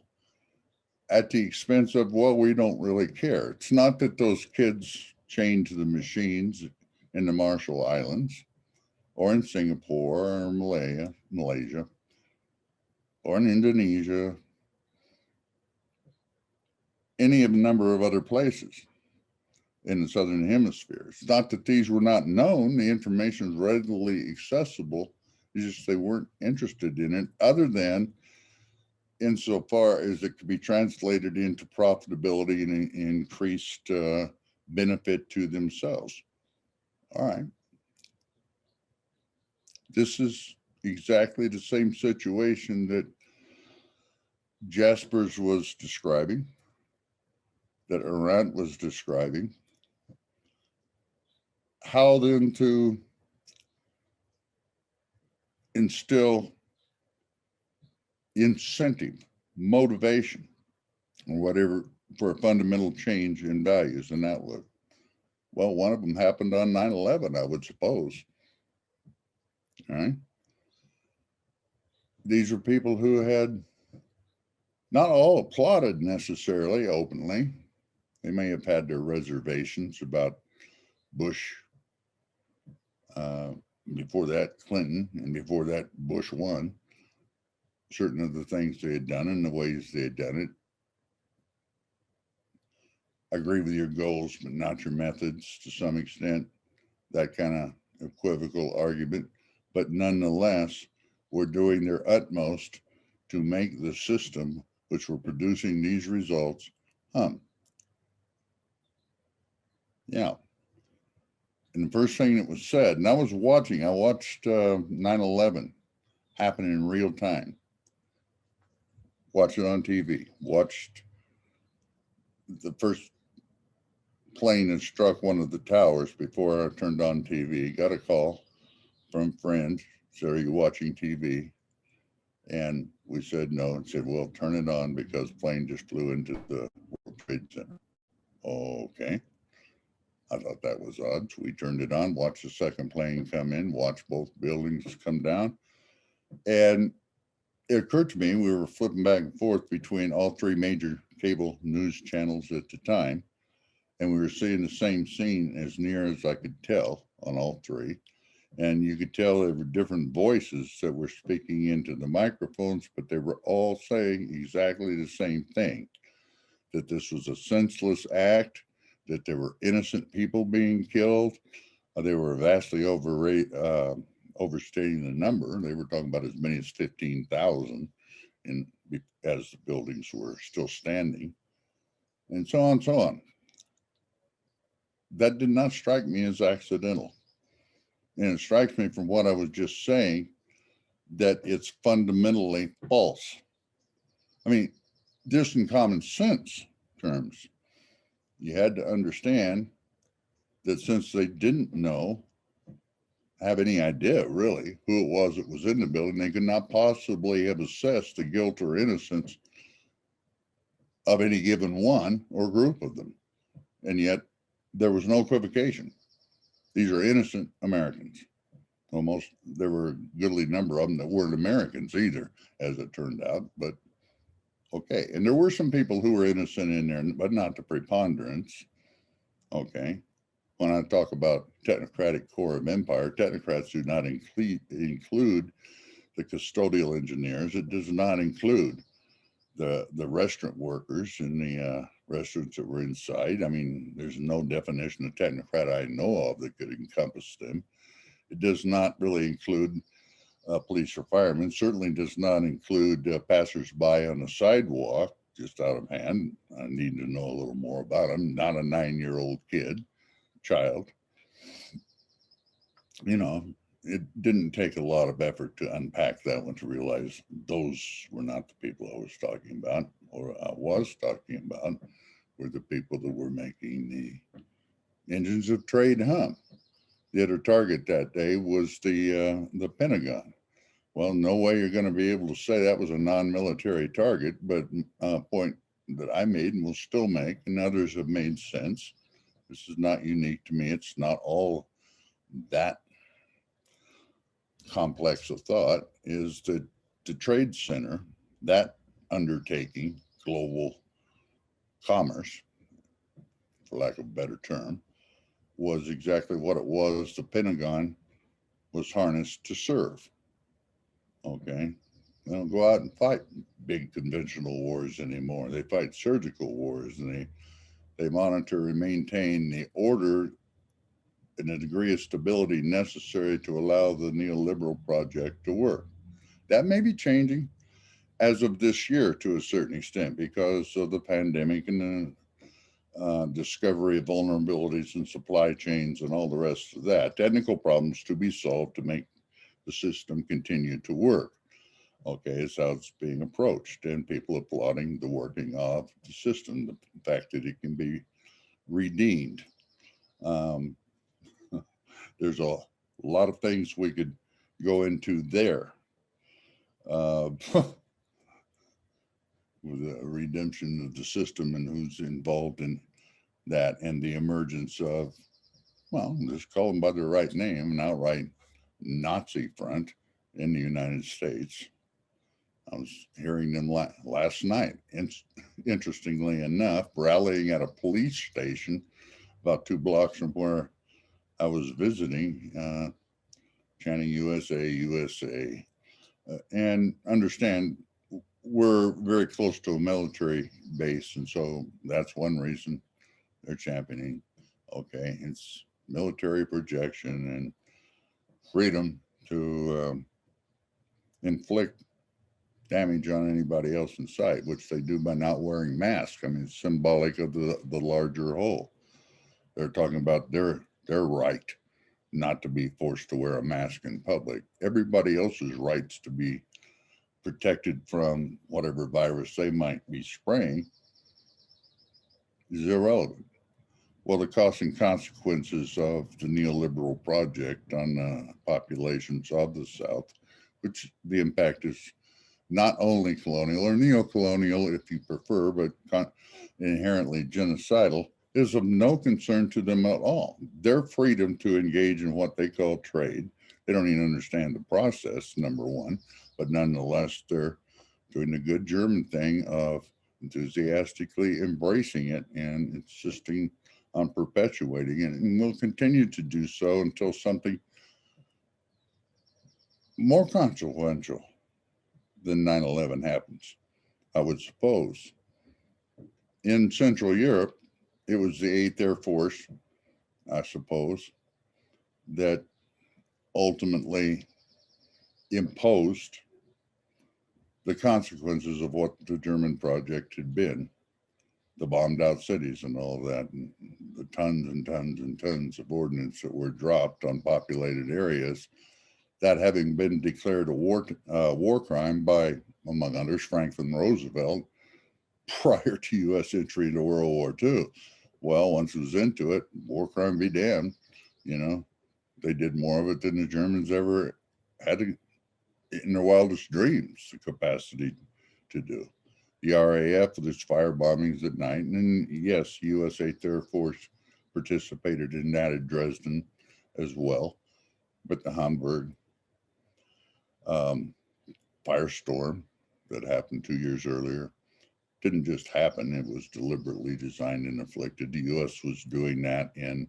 at the expense of, well, we don't really care. It's not that those kids chained to the machines in the Marshall Islands or in Singapore or Malaysia or in Indonesia, any of a number of other places in the Southern Hemisphere. It's not that these were not known. The information is readily accessible. It's just they weren't interested in it, other than insofar as it could be translated into profitability and increased benefit to themselves. All right. This is exactly the same situation that Jaspers was describing, that Arendt was describing. How then to instill incentive, motivation, or whatever for a fundamental change in values and outlook? Well, one of them happened on 9/11, I would suppose. All right. These are people who had not all applauded necessarily openly. They may have had their reservations about Bush, before that Clinton, and before that Bush won. Certain of the things they had done and the ways they had done it. I agree with your goals, but not your methods to some extent. That kind of equivocal argument. But nonetheless, were doing their utmost to make the system which were producing these results hum. Yeah. And the first thing that was said, and I watched 9/11 happen in real time. watched it on TV, watched the first plane that struck one of the towers before I turned on TV, got a call from friends, said, "Are you watching TV?" And we said no, and said, "Well, turn it on because plane just flew into the World Trade Center." Okay. I thought that was odd. So we turned it on, watched the second plane come in, watched both buildings come down. And it occurred to me, we were flipping back and forth between all three major cable news channels at the time. And we were seeing the same scene as near as I could tell on all three. And you could tell there were different voices that were speaking into the microphones, but they were all saying exactly the same thing, that this was a senseless act, that there were innocent people being killed. They were vastly overstating the number. They were talking about as many as 15,000 as the buildings were still standing, and so on and so on. That did not strike me as accidental. And it strikes me from what I was just saying that it's fundamentally false. I mean, just in common sense terms, you had to understand that since they didn't have any idea really who it was that was in the building, they could not possibly have assessed the guilt or innocence of any given one or group of them. And yet there was no equivocation. These are innocent Americans. Almost, there were a goodly number of them that weren't Americans either, as it turned out, but okay. And there were some people who were innocent in there, but not the preponderance. Okay. When I talk about technocratic core of empire, technocrats do not include the custodial engineers. It does not include the restaurant workers in the restaurants that were inside. I mean, there's no definition of technocrat I know of that could encompass them. It does not really include police or firemen. Certainly does not include passersby on the sidewalk, just out of hand. I need to know a little more about them. Not a 9-year-old child. You know, it didn't take a lot of effort to unpack that one to realize those were not the people I was talking about, or I was talking about, were the people that were making the engines of trade hum. The other target that day was the Pentagon. Well, no way you're going to be able to say that was a non-military target, but a point that I made and will still make, and others have made sense. This is not unique to me. It's not all that complex of thought, is that the trade center, that undertaking, global commerce, for lack of a better term, was exactly what it was. The Pentagon was harnessed to serve. Okay. They don't go out and fight big conventional wars anymore. They fight surgical wars, and they monitor and maintain the order and a degree of stability necessary to allow the neoliberal project to work. That may be changing as of this year to a certain extent because of the pandemic and the discovery of vulnerabilities in supply chains and all the rest of that. Technical problems to be solved to make the system continue to work. Okay, it's how it's being approached, and people applauding the working of the system, the fact that it can be redeemed. There's a lot of things we could go into there with the redemption of the system and who's involved in that, and the emergence of, well, just call them by their right name, an outright Nazi front in the United States. I was hearing them last night, interestingly enough, rallying at a police station about 2 blocks from where I was visiting, chanting USA, USA. And understand, we're very close to a military base, and so that's one reason they're championing. Okay, it's military projection and freedom to inflict damage on anybody else in sight, which they do by not wearing masks. I mean, it's symbolic of the larger whole. They're talking about their right not to be forced to wear a mask in public. Everybody else's rights to be protected from whatever virus they might be spraying is irrelevant. Well, the costs and consequences of the neoliberal project on the populations of the South, which the impact is not only colonial or neo-colonial, if you prefer, but inherently genocidal, is of no concern to them at all. Their freedom to engage in what they call trade, they don't even understand the process, number one, but nonetheless, they're doing the good German thing of enthusiastically embracing it and insisting on perpetuating it, and will continue to do so until something more consequential than 9/11 happens, I would suppose. In Central Europe, it was the 8th Air Force, I suppose, that ultimately imposed the consequences of what the German project had been, the bombed out cities and all of that, and the tons and tons and tons of ordnance that were dropped on populated areas, that having been declared a war crime by, among others, Franklin Roosevelt prior to U.S. entry into World War II. Well, once it was into it, war crime be damned, you know, they did more of it than the Germans ever had in their wildest dreams, the capacity to do. The RAF with its fire bombings at night, and yes, U.S. 8th Air Force participated in that at Dresden as well. But the Hamburg firestorm that happened 2 years earlier didn't just happen, it was deliberately designed and inflicted. The U.S. was doing that in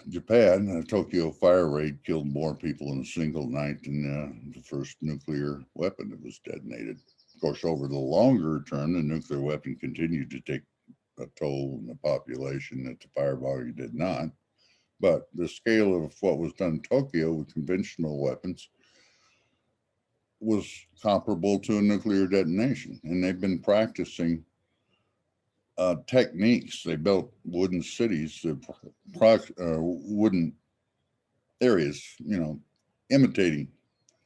Japan. A Tokyo fire raid killed more people in a single night than the first nuclear weapon that was detonated. Of course, over the longer term, the nuclear weapon continued to take a toll on the population that the firebombing did not. But the scale of what was done in Tokyo with conventional weapons was comparable to a nuclear detonation. And they've been practicing techniques. They built wooden cities, wooden areas, you know, imitating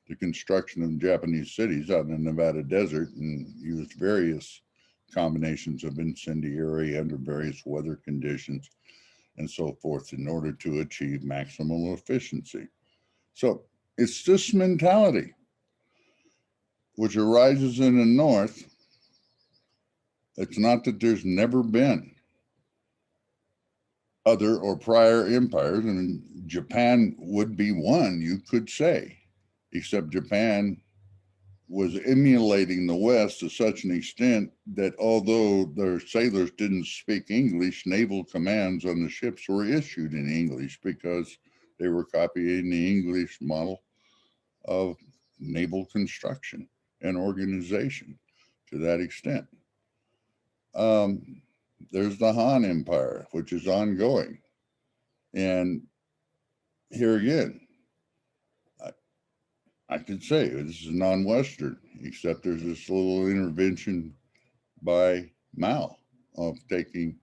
the construction of Japanese cities out in the Nevada desert, and used various combinations of incendiary under various weather conditions and so forth in order to achieve maximal efficiency. So it's this mentality which arises in the North. It's not that there's never been other or prior empires. I mean, Japan would be one, you could say, except Japan was emulating the West to such an extent that although their sailors didn't speak English, naval commands on the ships were issued in English because they were copying the English model of naval construction and organization to that extent. There's the Han Empire, which is ongoing. And here again, I could say this is non-Western, except there's this little intervention by Mao of taking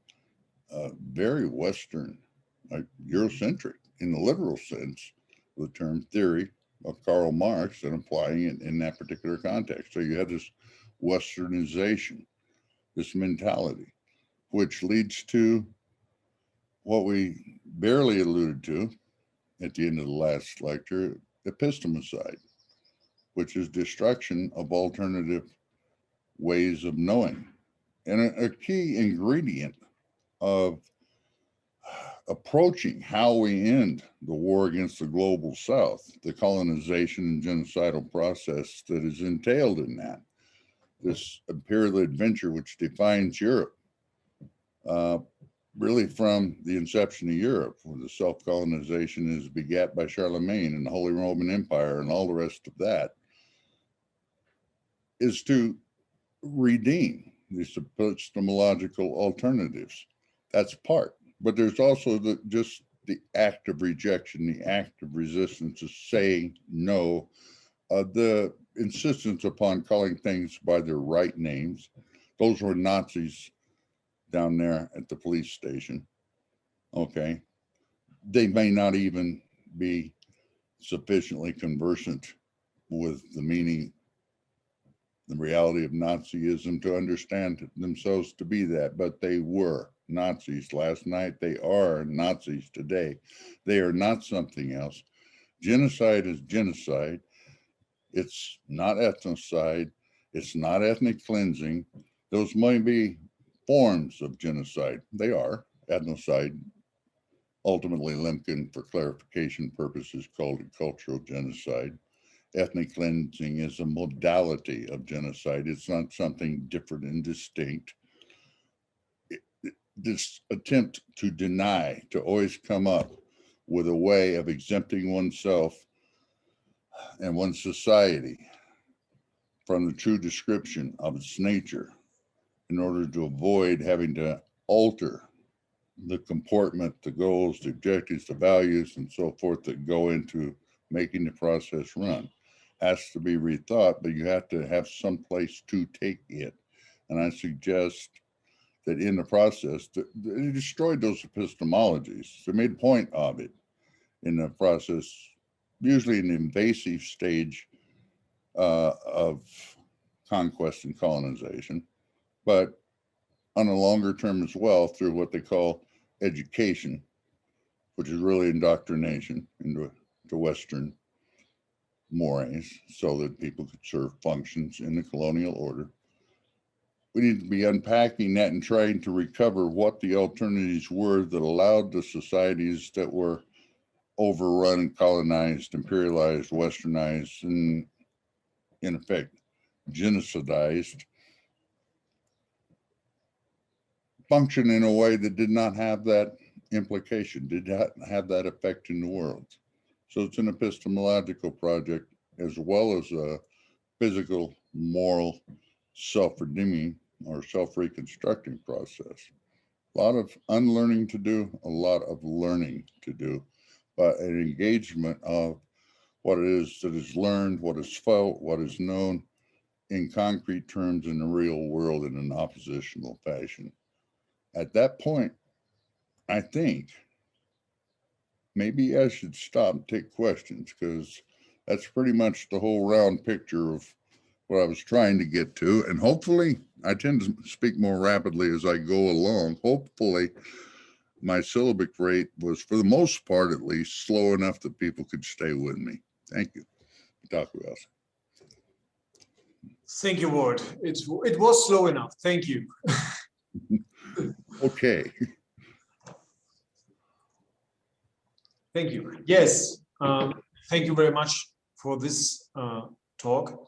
a very Western, like Eurocentric in the literal sense, the term theory of Karl Marx, and applying it in that particular context. So you have this Westernization, this mentality, which leads to what we barely alluded to at the end of the last lecture, epistemicide, which is destruction of alternative ways of knowing. And a key ingredient of approaching how we end the war against the global South, the colonization and genocidal process that is entailed in that, this imperial adventure which defines Europe, really from the inception of Europe, where the self-colonization is begat by Charlemagne and the Holy Roman Empire and all the rest of that, is to redeem these epistemological alternatives. That's part. But there's also just the act of rejection, the act of resistance, of saying no, the insistence upon calling things by their right names. Those were Nazis down there at the police station. Okay. They may not even be sufficiently conversant with the meaning, the reality of Nazism to understand themselves to be that, but they were Nazis last night. They are Nazis today. They are not something else. Genocide is genocide. It's not ethnocide. It's not ethnic cleansing. Those might be forms of genocide. They are. Ethnocide, ultimately Lemkin, for clarification purposes, called it cultural genocide. Ethnic cleansing is a modality of genocide. It's not something different and distinct. This attempt to deny, to always come up with a way of exempting oneself and one's society from the true description of its nature in order to avoid having to alter the comportment, the goals, the objectives, the values, and so forth that go into making the process run has to be rethought, but you have to have some place to take it. And I suggest that in the process, they destroyed those epistemologies. They made a point of it in the process, usually in the invasive stage of conquest and colonization, but on a longer term as well through what they call education, which is really indoctrination into Western mores so that people could serve functions in the colonial order. We need to be unpacking that and trying to recover what the alternatives were that allowed the societies that were overrun, colonized, imperialized, westernized, and in effect, genocidized, function in a way that did not have that implication, did not have that effect in the world. So it's an epistemological project as well as a physical, moral, self-redeeming or self-reconstructing process. A lot of unlearning to do, a lot of learning to do, but an engagement of what it is that is learned, what is felt, what is known in concrete terms in the real world in an oppositional fashion. At that point, I think maybe I should stop and take questions, because that's pretty much the whole round picture of what I was trying to get to. And hopefully, I tend to speak more rapidly as I go along. Hopefully, my syllabic rate was, for the most part at least, slow enough that people could stay with me. Thank you. Thank you, Ward. It was slow enough. Thank you. Okay. Thank you. Yes, thank you very much for this talk.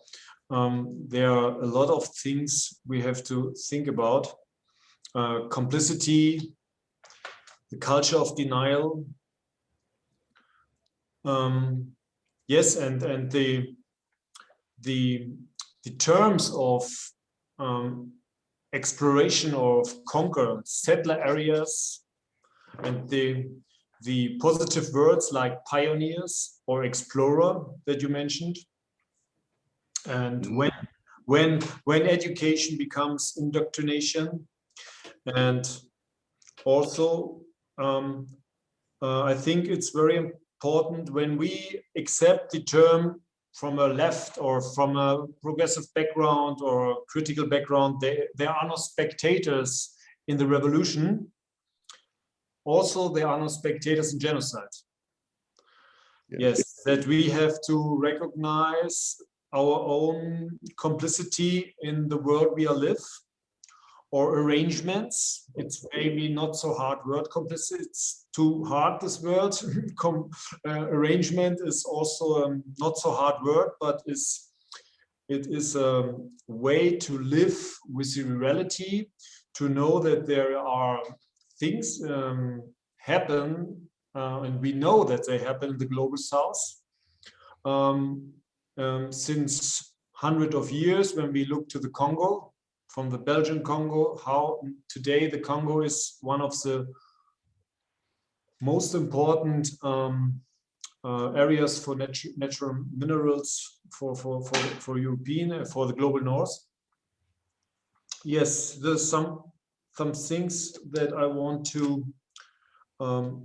There are a lot of things we have to think about. Complicity, the culture of denial. Yes, and the terms of exploration of conquer settler areas, and the positive words like pioneers or explorer that you mentioned. And when education becomes indoctrination, and also I think it's very important when we accept the term from a left or from a progressive background or critical background, there are no spectators in the revolution. Also, there are no spectators in genocide. Yes, that we have to recognize our own complicity in the world we live, or arrangements. It's maybe not so hard word, complicity. It's too hard, this word. Arrangement is also not so hard word, but it is a way to live with the reality, to know that there are things happen, and we know that they happen in the global south since hundreds of years. When we look to the Congo, from the Belgian Congo, how today the Congo is one of the most important areas for natural minerals for European, for the global north. Yes, there's some things that I want to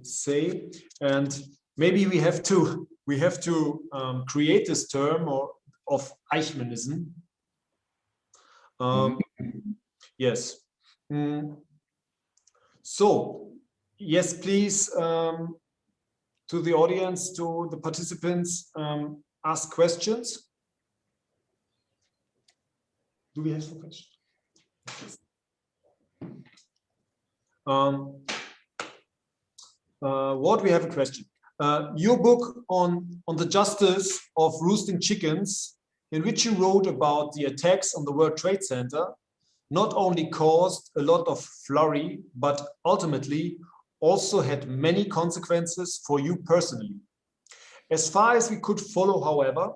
say, and maybe we have to create this term, or of Eichmannism. Yes. So, yes, please, to the audience, to the participants, ask questions. Do we have some questions? What we have a question. Your book on the justice of roosting chickens, in which you wrote about the attacks on the World Trade Center, not only caused a lot of flurry, but ultimately also had many consequences for you personally. As far as we could follow, however,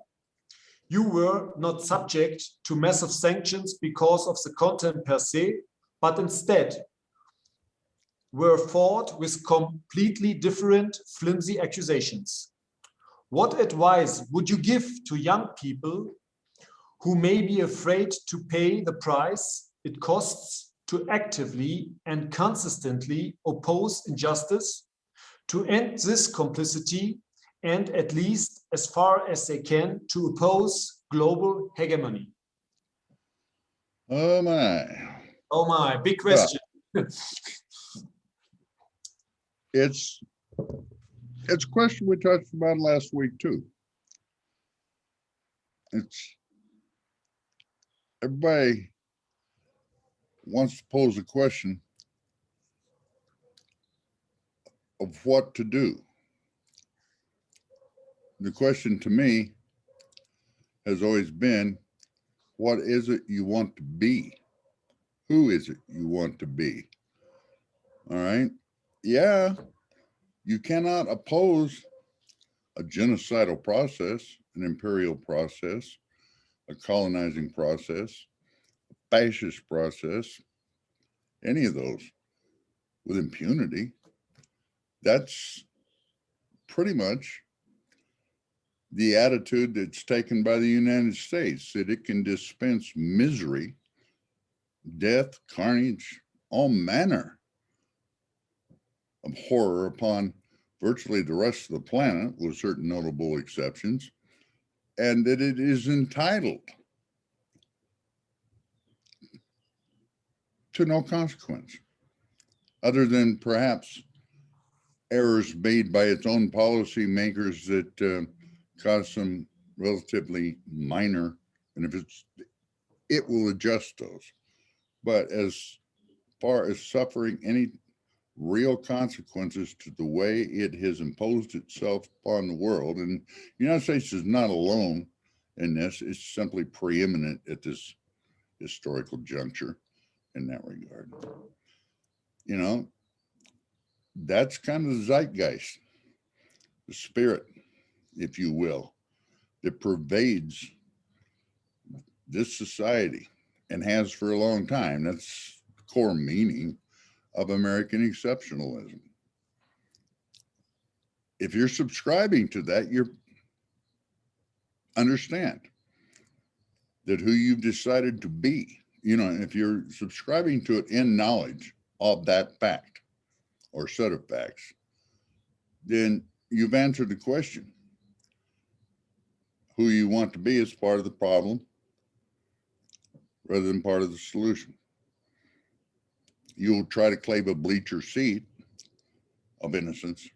you were not subject to massive sanctions because of the content per se, but instead were fought with completely different flimsy accusations. What advice would you give to young people who may be afraid to pay the price it costs to actively and consistently oppose injustice, to end this complicity, and at least as far as they can, to oppose global hegemony? Oh my. Oh my, big question. It's a question we touched about last week too. Everybody wants to pose a question of what to do. The question to me has always been, what is it you want to be? Who is it you want to be? All right. Yeah, you cannot oppose a genocidal process, an imperial process, a colonizing process, a fascist process, any of those with impunity. That's pretty much the attitude that's taken by the United States, that it can dispense misery, death, carnage, all manner of horror upon virtually the rest of the planet, with certain notable exceptions, and that it is entitled to no consequence, other than perhaps errors made by its own policymakers that cause some relatively minor, and if it will adjust those. But as far as suffering any real consequences to the way it has imposed itself upon the world, and the United States is not alone in this, it's simply preeminent at this historical juncture in that regard. You know, that's kind of the zeitgeist, the spirit, if you will, that pervades this society and has for a long time. That's the core meaning of American exceptionalism. If you're subscribing to that, you understand that who you've decided to be, you know, if you're subscribing to it in knowledge of that fact or set of facts, then you've answered the question. Who you want to be is part of the problem rather than part of the solution. You'll try to claim a bleacher seat of innocence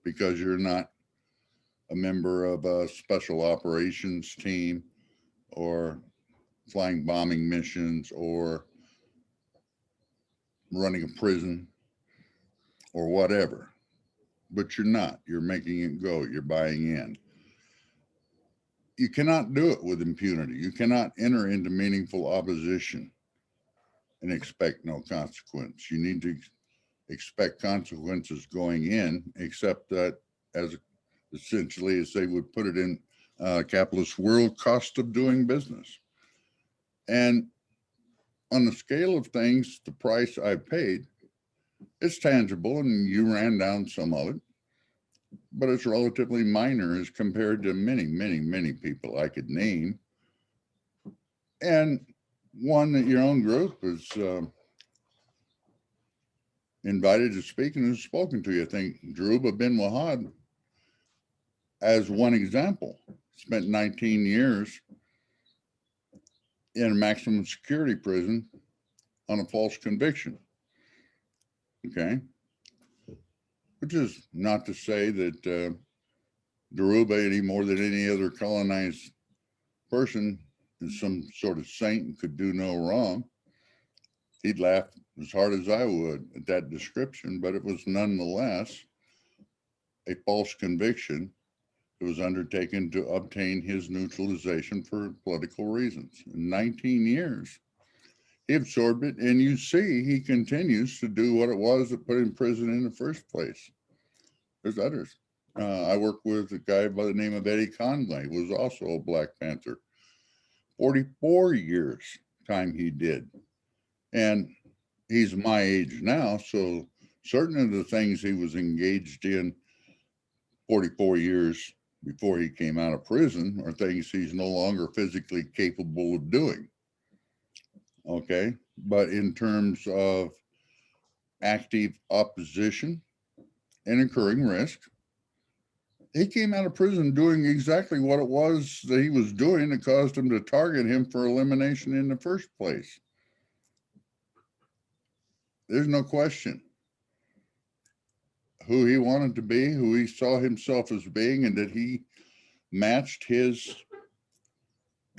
because you're not a member of a special operations team or flying bombing missions or running a prison or whatever, but you're not. You're making it go. You're buying in. You cannot do it with impunity. You cannot enter into meaningful opposition and expect no consequence. You need to expect consequences going in, except that as essentially as they would put it in capitalist world, cost of doing business. And on the scale of things, the price I've paid, it's tangible, and you ran down some of it, but it's relatively minor as compared to many, many, many people I could name. And one that your own group is invited to speak and has spoken to you. I think Dharuba bin Wahad, as one example, spent 19 years in a maximum security prison on a false conviction. Okay. Which is not to say that Deruba, any more than any other colonized person, is some sort of saint and could do no wrong. He'd laugh as hard as I would at that description, but it was nonetheless a false conviction. It was undertaken to obtain his neutralization for political reasons. In 19 years, he absorbed it, and you see he continues to do what it was that put him in prison in the first place. There's others. I worked with a guy by the name of Eddie Conley, who was also a Black Panther. 44 years time he did. And he's my age now, so certain of the things he was engaged in 44 years before he came out of prison are things he's no longer physically capable of doing. Okay, but in terms of active opposition and incurring risk, he came out of prison doing exactly what it was that he was doing that caused him to target him for elimination in the first place. There's no question who he wanted to be, who he saw himself as being, and that he matched his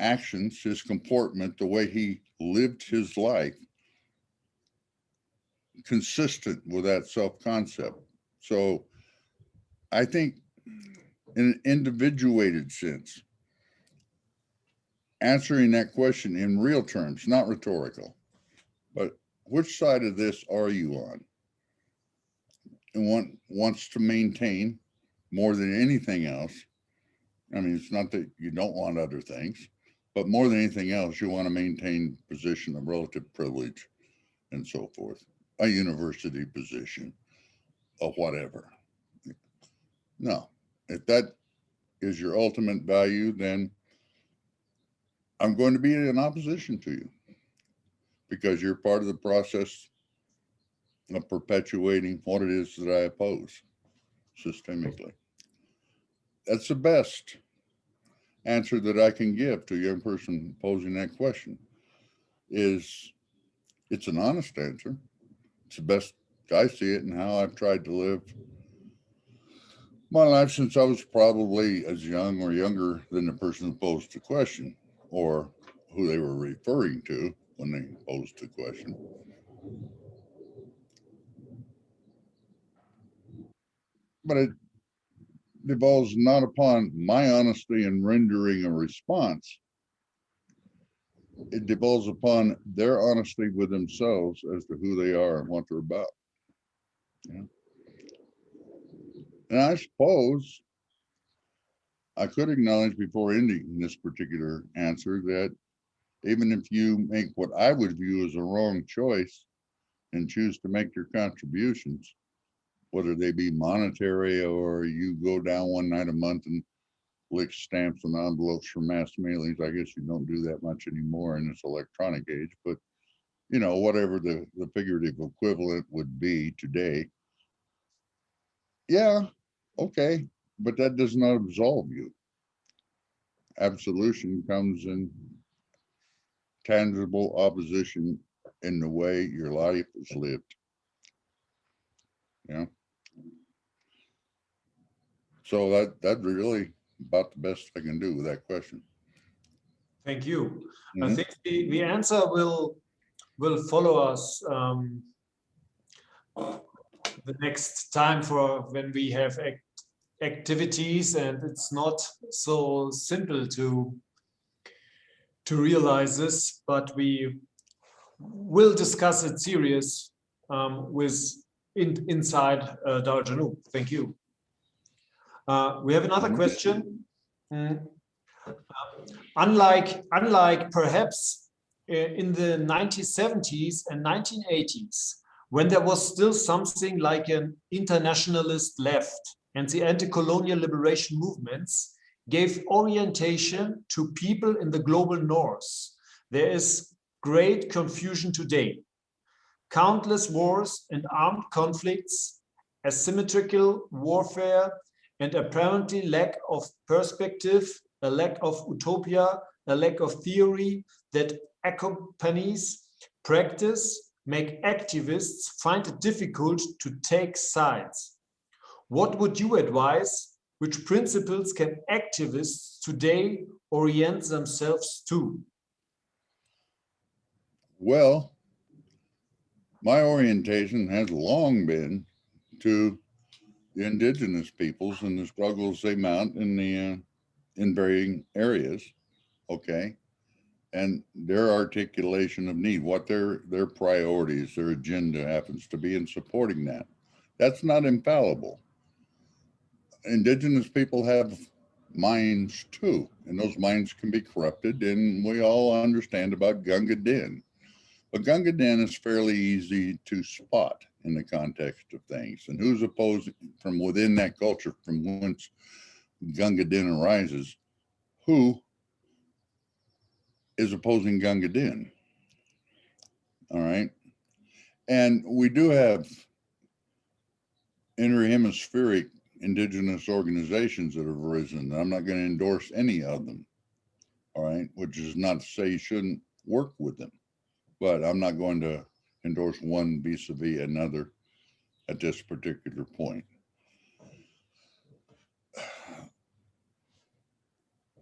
actions, his comportment, the way he lived his life, consistent with that self-concept. So I think in an individuated sense, answering that question in real terms, not rhetorical, but which side of this are you on? And one wants to maintain more than anything else. I mean, it's not that you don't want other things, but more than anything else, you want to maintain position of relative privilege and so forth, a university position or whatever. No, if that is your ultimate value, then I'm going to be in opposition to you because you're part of the process of perpetuating what it is that I oppose systemically. That's the best answer that I can give to a young person posing that question. Is it's an honest answer. It's the best I see it and how I've tried to live my life since I was probably as young or younger than the person who posed the question or who they were referring to when they posed the question. But it devolves not upon my honesty in rendering a response. It devolves upon their honesty with themselves as to who they are and what they're about. Yeah. And I suppose I could acknowledge before ending this particular answer that even if you make what I would view as a wrong choice and choose to make your contributions, whether they be monetary or you go down one night a month and lick stamps and envelopes for mass mailings. I guess you don't do that much anymore in this electronic age, but you know, whatever the figurative equivalent would be today. Yeah, okay, but that does not absolve you. Absolution comes in tangible opposition in the way your life is lived. Yeah. So that's really about the best I can do with that question. Thank you. I Mhm. think the answer will follow us the next time for when we have activities, and it's not so simple to realize this, but we will discuss it serious inside Dar Janu. Thank you. We have another question. Unlike perhaps in the 1970s and 1980s, when there was still something like an internationalist left and the anti-colonial liberation movements gave orientation to people in the global north, there is great confusion today. Countless wars and armed conflicts, asymmetrical warfare, and apparently lack of perspective, a lack of utopia, a lack of theory that accompanies practice make activists find it difficult to take sides. What would you advise? Which principles can activists today orient themselves to? Well, my orientation has long been to the indigenous peoples and the struggles they mount in varying areas, okay, and their articulation of need, what their priorities, their agenda happens to be in supporting that. That's not infallible. Indigenous people have minds too, and those minds can be corrupted, and we all understand about Gunga Din. But Gunga Din is fairly easy to spot in the context of things, and who's opposing from within that culture from whence Gunga Din arises, who is opposing Gunga Din. All right. And we do have interhemispheric indigenous organizations that have arisen. I'm not going to endorse any of them. All right. Which is not to say you shouldn't work with them, but I'm not going to endorse one vis-a-vis another at this particular point.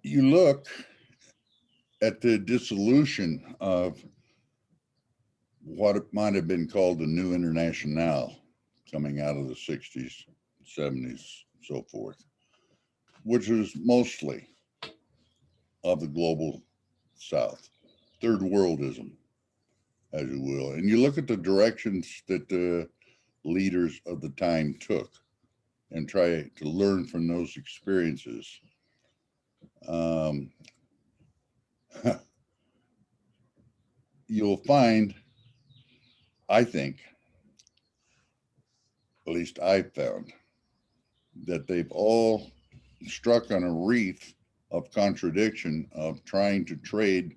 You look at the dissolution of what it might have been called the New Internationale coming out of the 60s, 70s, so forth, which was mostly of the global South, third worldism, as you will. And you look at the directions that the leaders of the time took and try to learn from those experiences. You'll find, I think, at least I found, that they've all struck on a wreath of contradiction of trying to trade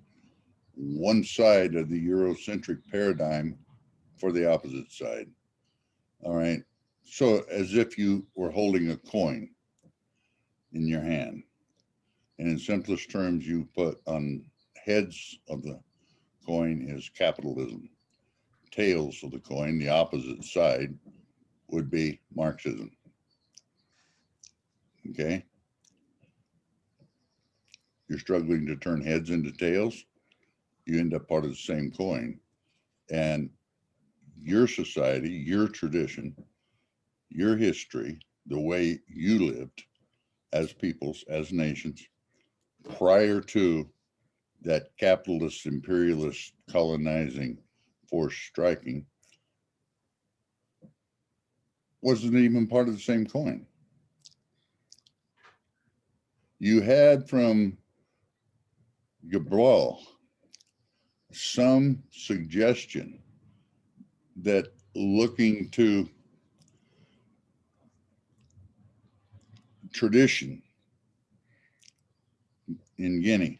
one side of the Eurocentric paradigm for the opposite side. All right. So as if you were holding a coin in your hand. And in simplest terms, you put on heads of the coin is capitalism. Tails of the coin, the opposite side, would be Marxism. Okay. You're struggling to turn heads into tails, you end up part of the same coin. And your society, your tradition, your history, the way you lived as peoples, as nations, prior to that capitalist, imperialist, colonizing force striking, wasn't even part of the same coin. You had from Gabral some suggestion that looking to tradition in Guinea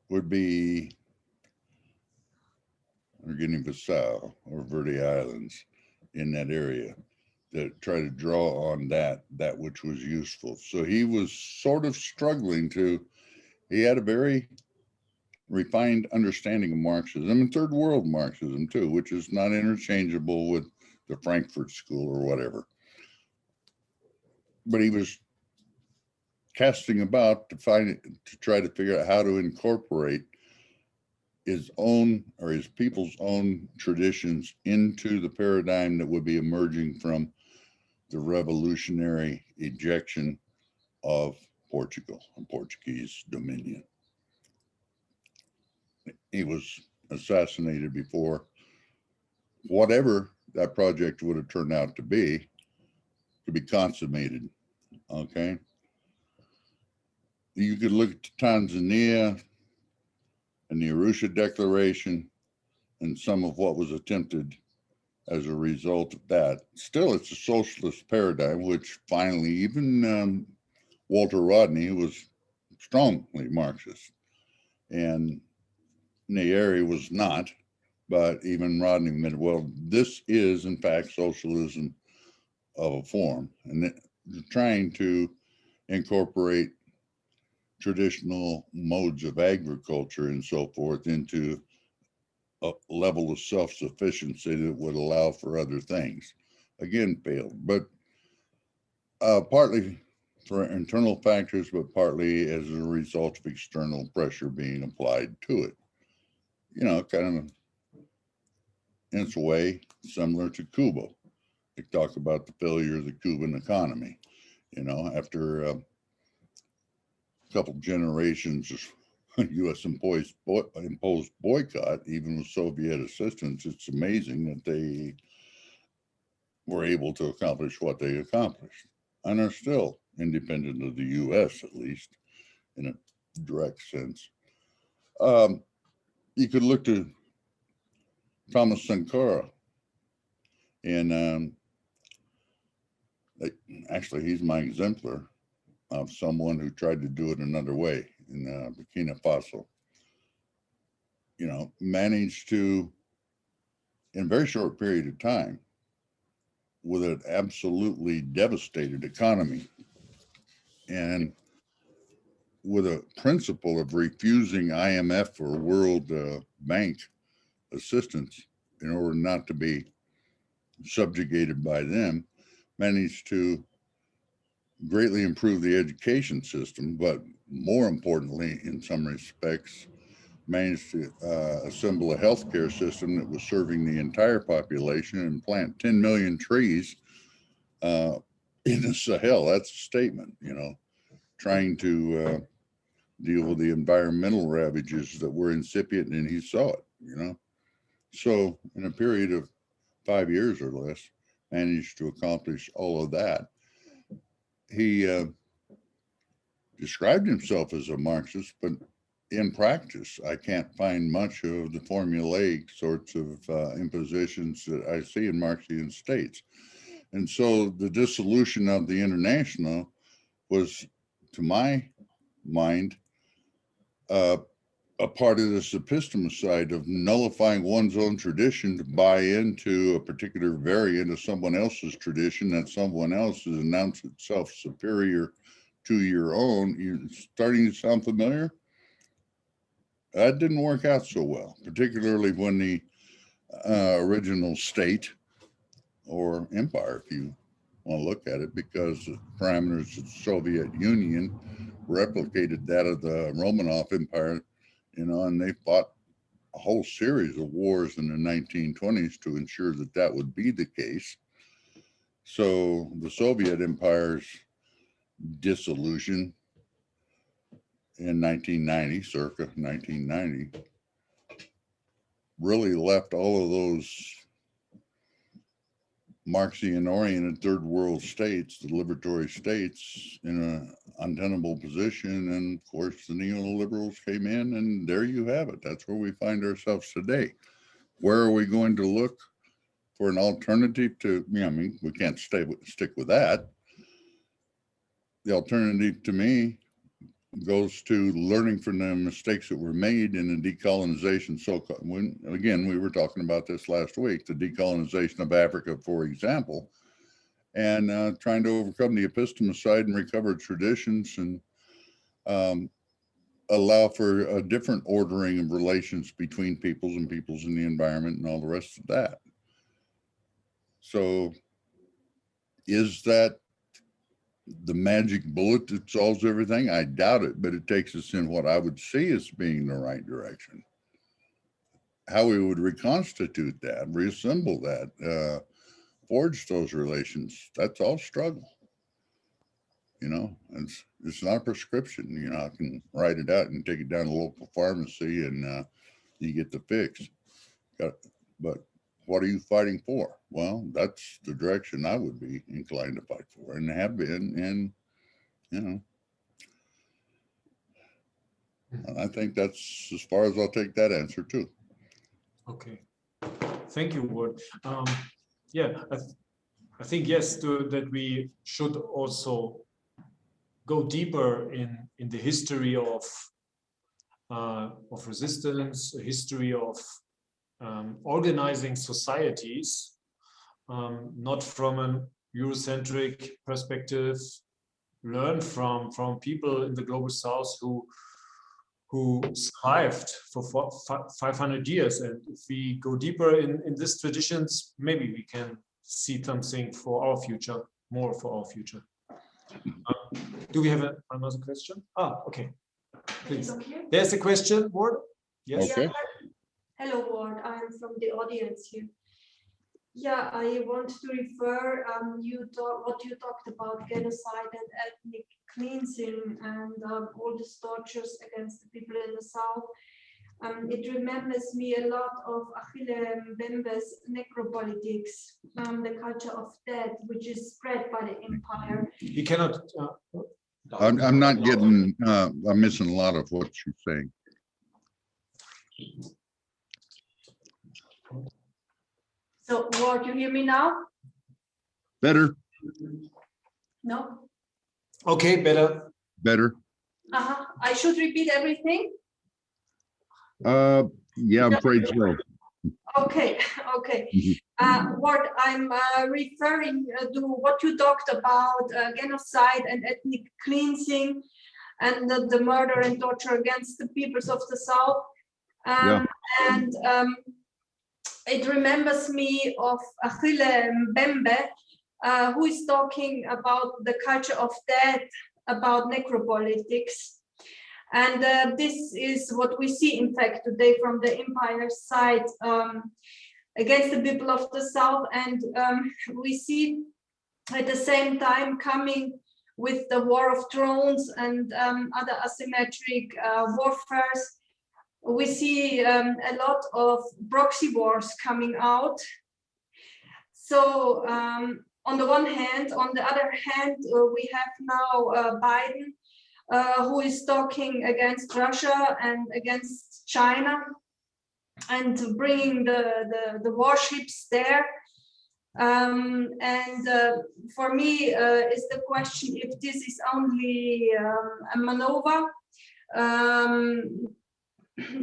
would be, or Guinea-Bissau or Verde Islands in that area, that try to draw on that which was useful. So he was sort of struggling to, he had a very refined understanding of Marxism and third world Marxism too, which is not interchangeable with the Frankfurt School or whatever. But he was casting about to try to figure out how to incorporate his own or his people's own traditions into the paradigm that would be emerging from the revolutionary ejection of Portugal and Portuguese dominion. He was assassinated before whatever that project would have turned out to be consummated. Okay. You could look at Tanzania and the Arusha Declaration and some of what was attempted as a result of that. Still, it's a socialist paradigm, which finally even Walter Rodney was strongly Marxist, and Nyeri was not, but even Rodney admitted, well, this is in fact socialism of a form, and trying to incorporate traditional modes of agriculture and so forth into a level of self-sufficiency that would allow for other things. Again, failed, but partly for internal factors, but partly as a result of external pressure being applied to it. You know, kind of in its way similar to Cuba. They talk about the failure of the Cuban economy. You know, after a couple generations of U.S. imposed boycott, even with Soviet assistance, it's amazing that they were able to accomplish what they accomplished, and are still independent of the U.S., at least in a direct sense. You could look to Thomas Sankara, and actually he's my exemplar of someone who tried to do it another way in Burkina Faso. You know, managed to, in a very short period of time, with an absolutely devastated economy and with a principle of refusing IMF or World Bank assistance in order not to be subjugated by them, managed to greatly improve the education system, but more importantly, in some respects, managed to assemble a healthcare system that was serving the entire population and plant 10 million trees in the Sahel. That's a statement, you know, trying to deal with the environmental ravages that were incipient, and he saw it, you know. So in a period of 5 years or less, managed to accomplish all of that. He described himself as a Marxist, but in practice, I can't find much of the formulaic sorts of impositions that I see in Marxian states. And so the dissolution of the International was, to my mind, a part of this epistemicide of nullifying one's own tradition to buy into a particular variant of someone else's tradition that someone else has announced itself superior to your own. You're starting to sound familiar? That didn't work out so well, particularly when the original state or empire, if you want to look at it, because the parameters of the Soviet Union replicated that of the Romanov Empire, you know, and they fought a whole series of wars in the 1920s to ensure that that would be the case. So the Soviet Empire's dissolution in 1990, circa 1990, really left all of those Marxian-oriented third world states, the liberatory states, in an untenable position. And of course, the neoliberals came in, and there you have it. That's where we find ourselves today. Where are we going to look for an alternative to, I mean, we can't stick with that. The alternative to me goes to learning from the mistakes that were made in the decolonization. Again, we were talking about this last week, the decolonization of Africa, for example, and trying to overcome the epistemicide and recover traditions and allow for a different ordering of relations between peoples and peoples in the environment and all the rest of that. So is that the magic bullet that solves everything? I doubt it, but it takes us in what I would see as being the right direction. How we would reconstitute that, reassemble that, forge those relations, that's all struggle. You know, it's not a prescription. You know, I can write it out and take it down to a local pharmacy and you get the fix. But what are you fighting for? Well, that's the direction I would be inclined to fight for and have been. And, you know, and I think that's as far as I'll take that answer too. Okay. Thank you, Ward. Yeah, I think, yes, that we should also go deeper in the history of resistance, a history of organizing societies, not from an Eurocentric perspective, learn from people in the global south who survived for 500 years. And if we go deeper in these traditions, maybe we can see something for our future, more for our future. Do we have another question? Okay. Please. There's a question, Ward. Yes. Okay. Hello, Ward. I'm from the audience here. Yeah, I want to refer what you talked about genocide and ethnic cleansing and all the tortures against the people in the south. It remembers me a lot of Achille Mbembe's necropolitics, the culture of death, which is spread by the empire. You cannot. I'm not getting, I'm missing a lot of what she's saying. So, Ward, you hear me now? Better, No? Okay, better. better. I should repeat everything? Yeah, I'm afraid so. Okay. What I'm referring to what you talked about, genocide and ethnic cleansing and the murder and torture against the peoples of the South. Yeah. And it remembers me of Achille Mbembe, who is talking about the culture of death, about necropolitics. And this is what we see, in fact, today from the empire side against the people of the South. And we see at the same time coming with the war of drones and other asymmetric warfares. We see a lot of proxy wars coming out. So on the one hand, on the other hand, we have now Biden, who is talking against Russia and against China and bringing the warships there. For me, is the question if this is only a maneuver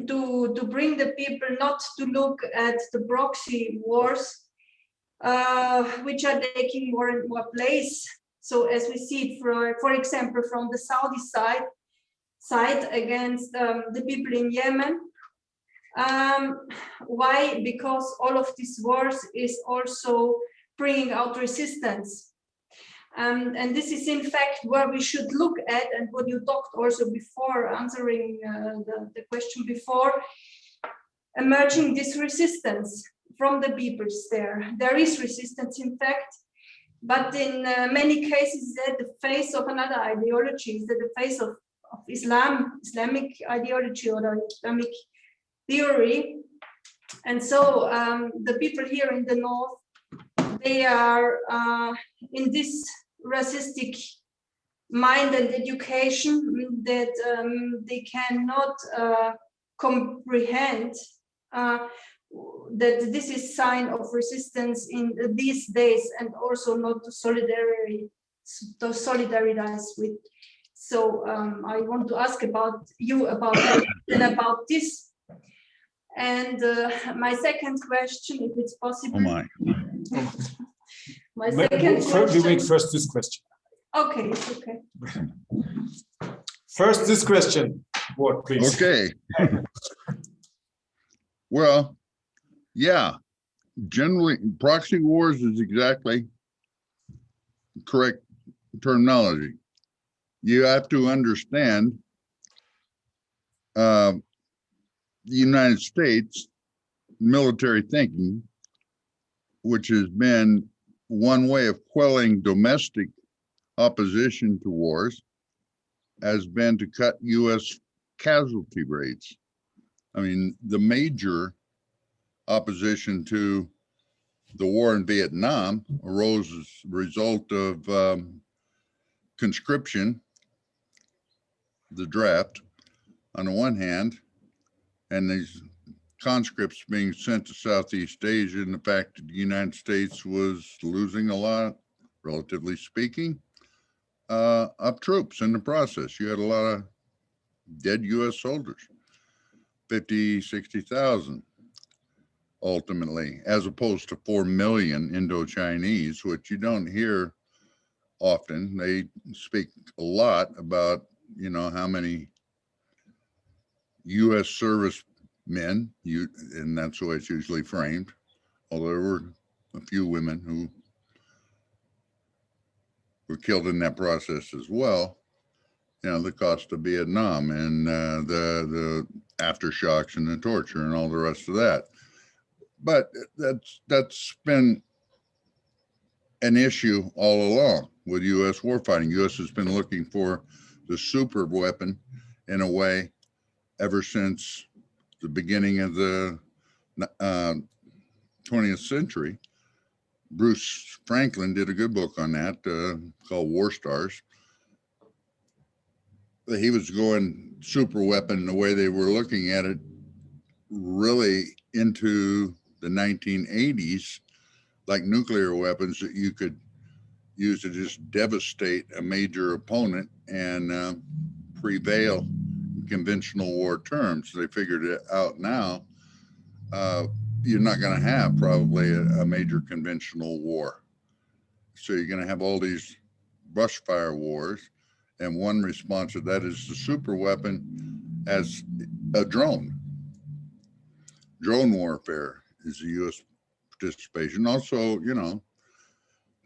to bring the people not to look at the proxy wars, which are taking more and more place. So as we see it, for example, from the Saudi side against the people in Yemen. Why? Because all of these wars is also bringing out resistance. And this is in fact where we should look at, and what you talked also before, answering the question before, emerging this resistance from the peoples there. There is resistance, in fact, but in many cases, at the face of another ideology, is at the face of Islamic ideology or Islamic theory. And so the people here in the north, they are in this racistic mind and education that they cannot comprehend that this is sign of resistance in these days, and also not to solidarize with. So I want to ask about you about this. And my second question, if it's possible. Oh my. My second question. We make first this question. Okay, it's okay. First this question, Ward, please. Okay. Well, yeah, generally proxy wars is exactly correct terminology. You have to understand the United States military thinking, which has been one way of quelling domestic opposition to wars, has been to cut U.S. casualty rates. I mean, the major opposition to the war in Vietnam arose as a result of conscription, the draft, on the one hand, and these conscripts being sent to Southeast Asia, and the fact that the United States was losing a lot, relatively speaking, of troops in the process. You had a lot of dead U.S. soldiers, 50, 60,000 ultimately, as opposed to 4 million Indo-Chinese, which you don't hear often. They speak a lot about, you know, how many U.S. servicemen, and that's the way it's usually framed, although there were a few women who were killed in that process as well. You know, the cost of Vietnam and the aftershocks and the torture and all the rest of that. But that's been an issue all along with U.S. warfighting. U.S. has been looking for the super weapon in a way ever since the beginning of the 20th century. Bruce Franklin did a good book on that called War Stars. He was going super weapon the way they were looking at it really into the 1980s, like nuclear weapons that you could use to just devastate a major opponent and prevail in conventional war terms. They figured it out now. You're not going to have probably a major conventional war. So you're going to have all these brush fire wars. And one response to that is the super weapon as a drone. Drone warfare is the U.S. participation. Also, you know,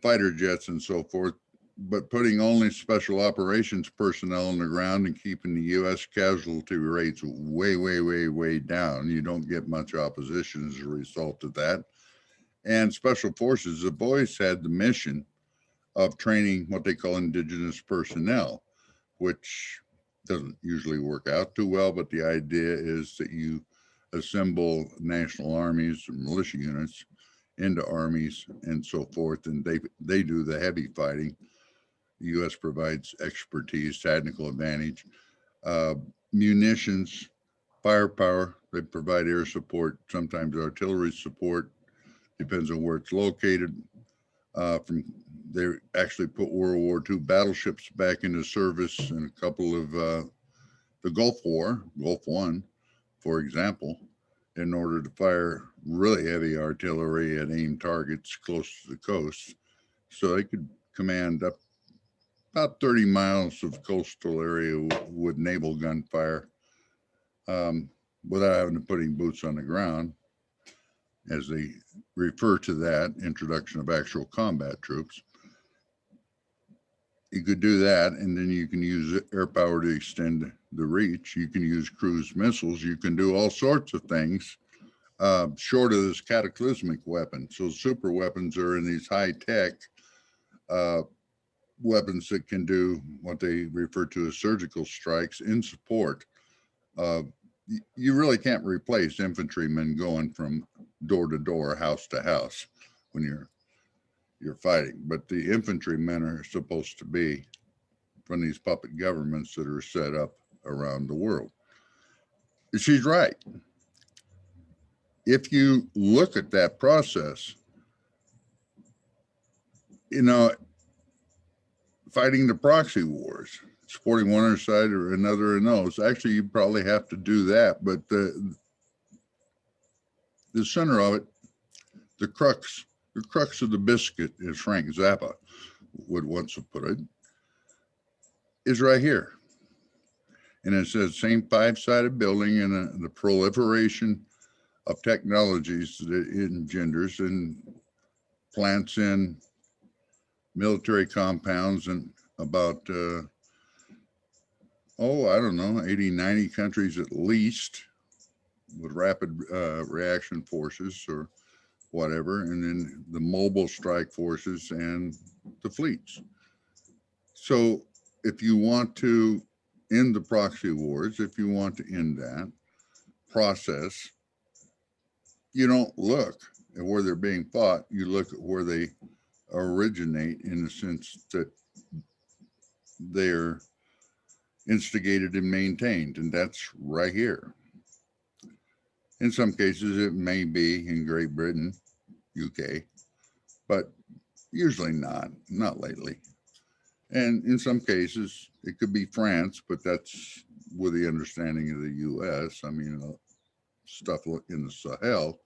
fighter jets and so forth, but putting only special operations personnel on the ground and keeping the U.S. casualty rates way, way, way, way down. You don't get much opposition as a result of that. And special forces have always had the mission of training what they call indigenous personnel, which doesn't usually work out too well, but the idea is that you assemble national armies and militia units into armies and so forth, and they do the heavy fighting. The U.S. provides expertise, technical advantage, munitions, firepower. They provide air support, sometimes artillery support, depends on where it's located. They actually put World War II battleships back into service in a couple of the Gulf War, Gulf One, for example, in order to fire really heavy artillery at aimed targets close to the coast. So they could command up about 30 miles of coastal area with naval gunfire without having to put any boots on the ground, as they refer to that, introduction of actual combat troops. You could do that, and then you can use air power to extend the reach. You can use cruise missiles. You can do all sorts of things short of this cataclysmic weapon. So super weapons are in these high-tech weapons that can do what they refer to as surgical strikes in support. You really can't replace infantrymen going from door to door, house to house when you're fighting, but the infantrymen are supposed to be from these puppet governments that are set up around the world. She's right. If you look at that process, you know, fighting the proxy wars, supporting one side or another in those, actually you probably have to do that, but the center of it, the crux of the biscuit, as Frank Zappa would once have put it, is right here. And it says same five-sided building and the proliferation of technologies that it engenders and plants in military compounds and about, I don't know, 80, 90 countries at least with rapid reaction forces or whatever, and then the mobile strike forces and the fleets. So if you want to end the proxy wars, if you want to end that process, you don't look at where they're being fought, you look at where they originate, in the sense that they're instigated and maintained, and that's right here. In some cases, it may be in Great Britain, UK, but usually not lately. And in some cases, it could be France, but that's with the understanding of the US. I mean, stuff in the Sahel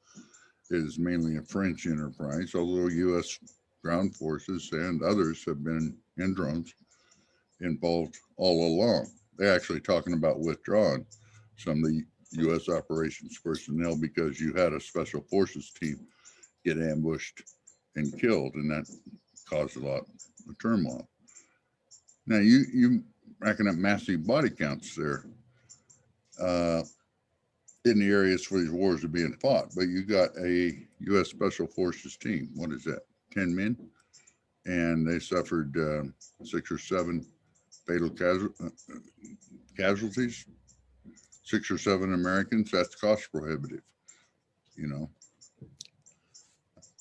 is mainly a French enterprise, although US ground forces and others have been and drones involved all along. They're actually talking about withdrawing some of the U.S. operations personnel because you had a special forces team get ambushed and killed, and that caused a lot of turmoil. Now you reckon up massive body counts there in the areas where these wars are being fought, but you got a U.S. Special Forces team. What is that? 10 men, and they suffered 6 or 7 fatal casualties. 6 or 7 Americans. That's cost prohibitive. You know,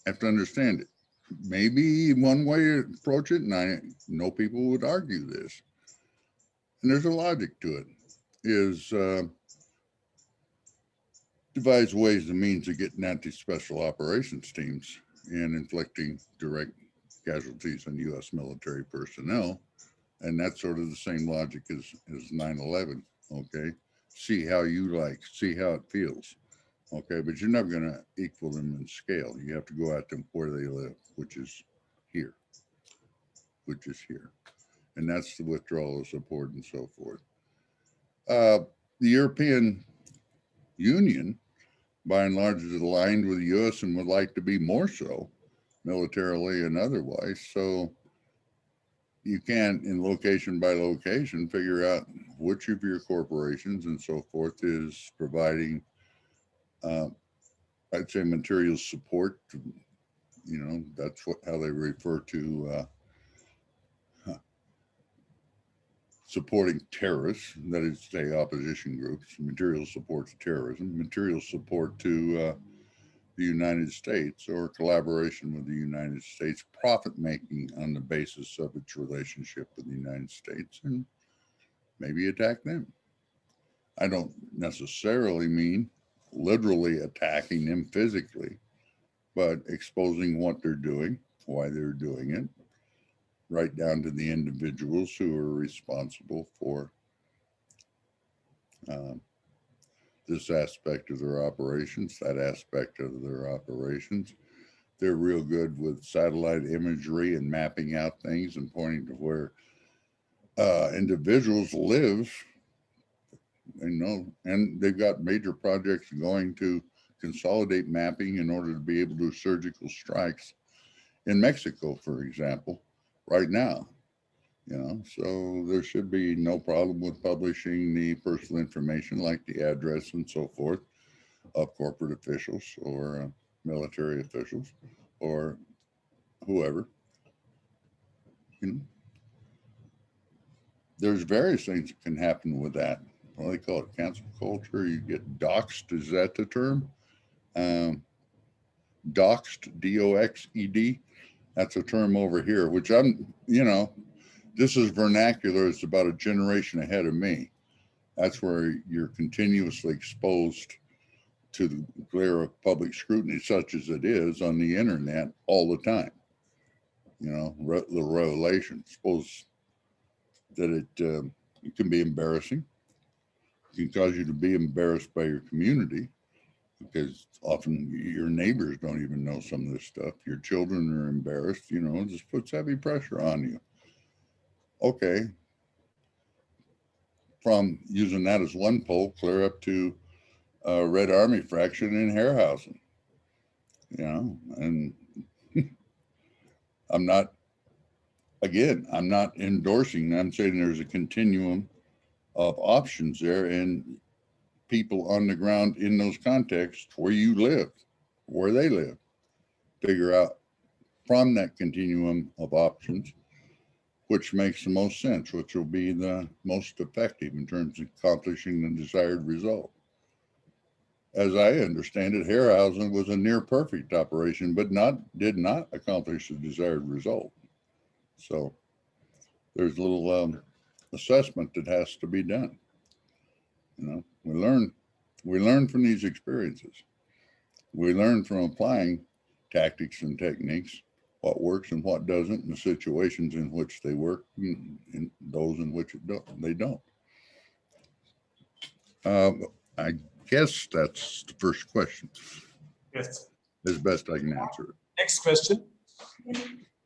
have to understand it. Maybe one way to approach it, and I know people would argue this, and there's a logic to it, is devise ways and means of getting at these special operations teams and inflicting direct casualties on U.S. military personnel. And that's sort of the same logic as 9/11, okay? See how you like, see how it feels, okay? But you're never going to equal them in scale. You have to go at them where they live, which is here. And that's the withdrawal of support and so forth. The European Union, by and large, is aligned with the U.S. and would like to be more so, militarily and otherwise. So you can't, in location by location, figure out which of your corporations and so forth is providing, I'd say, material support. You know, that's how they refer to supporting terrorists, that is, say, opposition groups. Material support to terrorism, material support to the United States, or collaboration with the United States, profit making on the basis of its relationship with the United States, and maybe attack them. I don't necessarily mean literally attacking them physically, but exposing what they're doing, why they're doing it, right down to the individuals who are responsible for this aspect of their operations, that aspect of their operations. They're real good with satellite imagery and mapping out things and pointing to where individuals live. They know, and they've got major projects going to consolidate mapping in order to be able to do surgical strikes in Mexico, for example, right now. You know, so there should be no problem with publishing the personal information like the address and so forth of corporate officials or military officials or whoever. You know, there's various things that can happen with that. What do they call it? Cancel culture. You get doxed. Is that the term? Doxed, D-O-X-E-D. That's a term over here, which I'm, you know, this is vernacular. It's about a generation ahead of me. That's where you're continuously exposed to the glare of public scrutiny, such as it is on the internet all the time. You know, the revelation. Suppose that it can be embarrassing. It can cause you to be embarrassed by your community, because often your neighbors don't even know some of this stuff. Your children are embarrassed. You know, it just puts heavy pressure on you. Okay, from using that as one pole, clear up to Red Army fraction in Harryhausen, you know, and I'm not endorsing, I'm saying there's a continuum of options there, and people on the ground in those contexts where you live, where they live, figure out from that continuum of options which makes the most sense, which will be the most effective in terms of accomplishing the desired result. As I understand it, Harryhausen was a near perfect operation, but did not accomplish the desired result. So there's a little assessment that has to be done. You know, we learn from these experiences. We learn from applying tactics and techniques, what works and what doesn't, and the situations in which they work and those in which they don't. I guess that's the first question. Yes. As best I can answer it. Next question.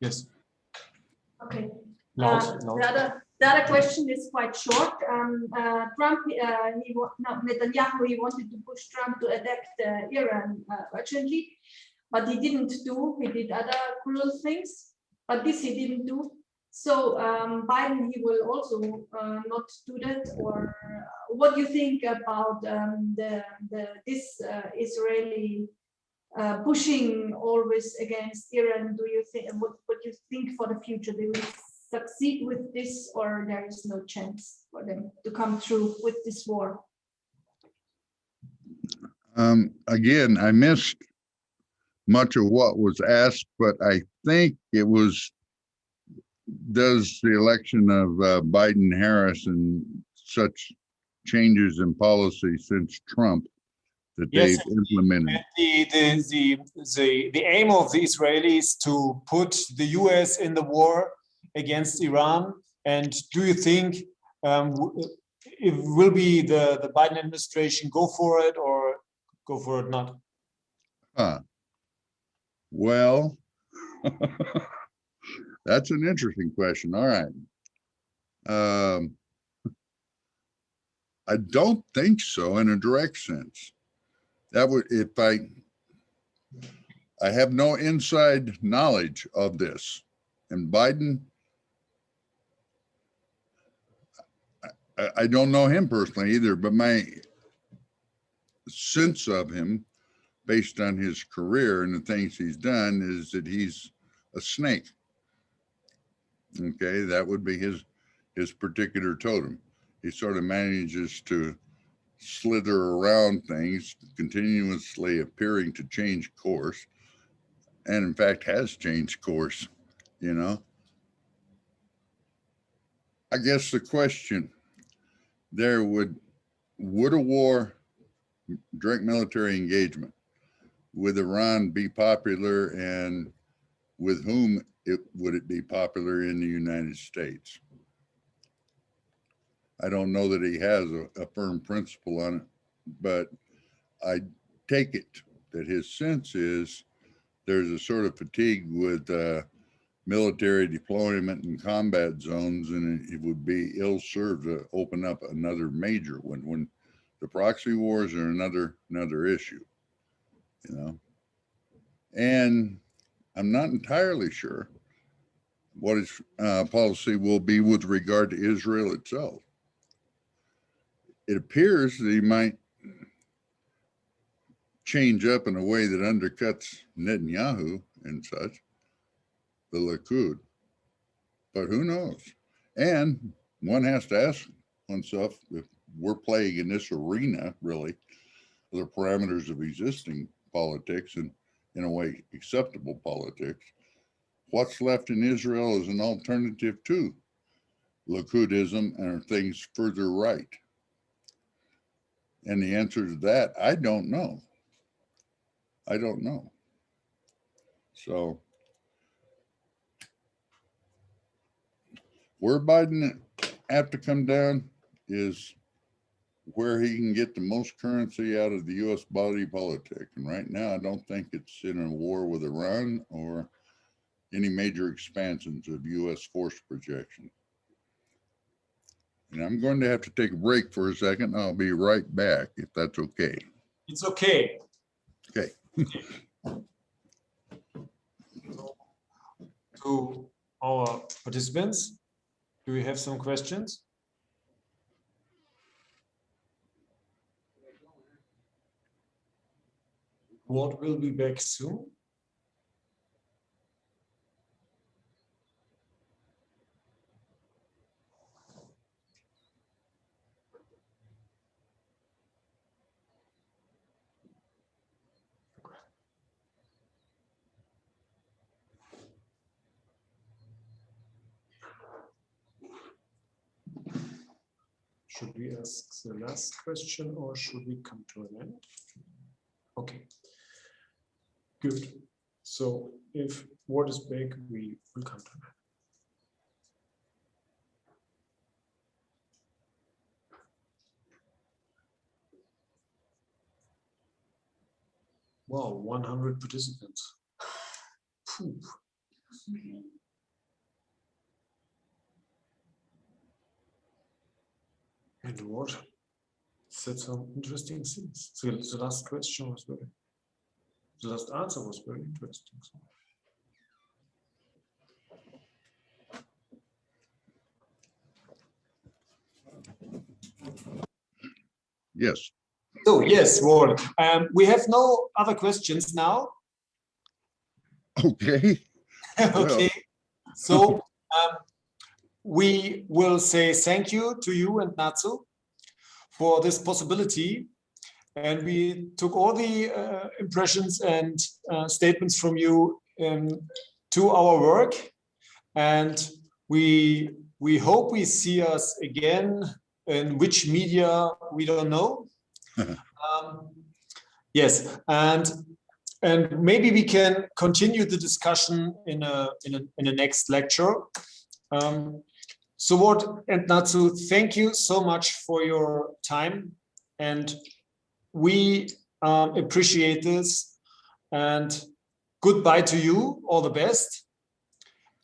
Yes. Okay. The other question is quite short. Trump, Netanyahu, he wanted to push Trump to attack Iran urgently, but he didn't do. He did other cruel things, but this he didn't do. So Biden, he will also not do that. Or what do you think about this Israeli pushing always against Iran? Do you think what you think for the future? They will succeed with this, or there is no chance for them to come through with this war? Again, I missed much of what was asked, but I think it was, does the election of Biden-Harris and such changes in policy since Trump that they've implemented? The aim of the Israelis to put the US in the war against Iran, and do you think it will be the Biden administration go for it or go for it not? Well, that's an interesting question. All right. I don't think so in a direct sense. That would, if I have no inside knowledge of this, and Biden, I don't know him personally either, but my sense of him, based on his career and the things he's done, is that he's a snake. Okay, that would be his particular totem. He sort of manages to slither around things, continuously appearing to change course, and in fact has changed course, you know. I guess the question there would a war, direct military engagement with Iran be popular, and with whom would it be popular in the United States? I don't know that he has a firm principle on it, but I take it that his sense is there's a sort of fatigue with military deployment and combat zones, and it would be ill-served to open up another major one when the proxy wars are another issue, you know. And I'm not entirely sure what his policy will be with regard to Israel itself. It appears that he might change up in a way that undercuts Netanyahu and such, the Likud, but who knows? And one has to ask oneself if we're playing in this arena, really, the parameters of existing politics and, in a way, acceptable politics. What's left in Israel is an alternative to Likudism and things further right. And the answer to that, I don't know. I don't know. So where Biden have to come down is where he can get the most currency out of the U.S. body politic. And right now, I don't think it's in a war with Iran or any major expansions of U.S. force projection. And I'm going to have to take a break for a second. I'll be right back if that's okay. It's okay. Okay. To our participants, do we have some questions? What will be back soon? Should we ask the last question or should we come to an end? Okay, good. So if what is back, we will come to an end. Wow, 100 participants. Phew. And what? Said some interesting things. So the last question was very, the last answer was very interesting. Yes. So yes, Ward. We have no other questions now. Okay. Okay. So we will say thank you to you and Natsu for this possibility. And we took all the impressions and statements from you to our work. And we hope we see us again in which media, we don't know. Yes, and maybe we can continue the discussion in a next lecture. So Ward and Natsu, thank you so much for your time, and we appreciate this. And goodbye to you, all the best.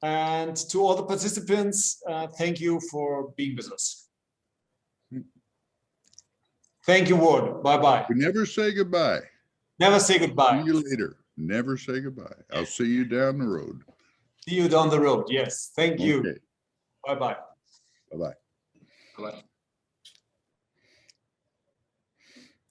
And to all the participants, thank you for being with us. Thank you, Ward. Bye-bye. We never say goodbye. Never say goodbye. See you later. Never say goodbye. I'll see you down the road. See you down the road. Yes. Thank you. Okay. Bye-bye. Bye-bye. Bye-bye.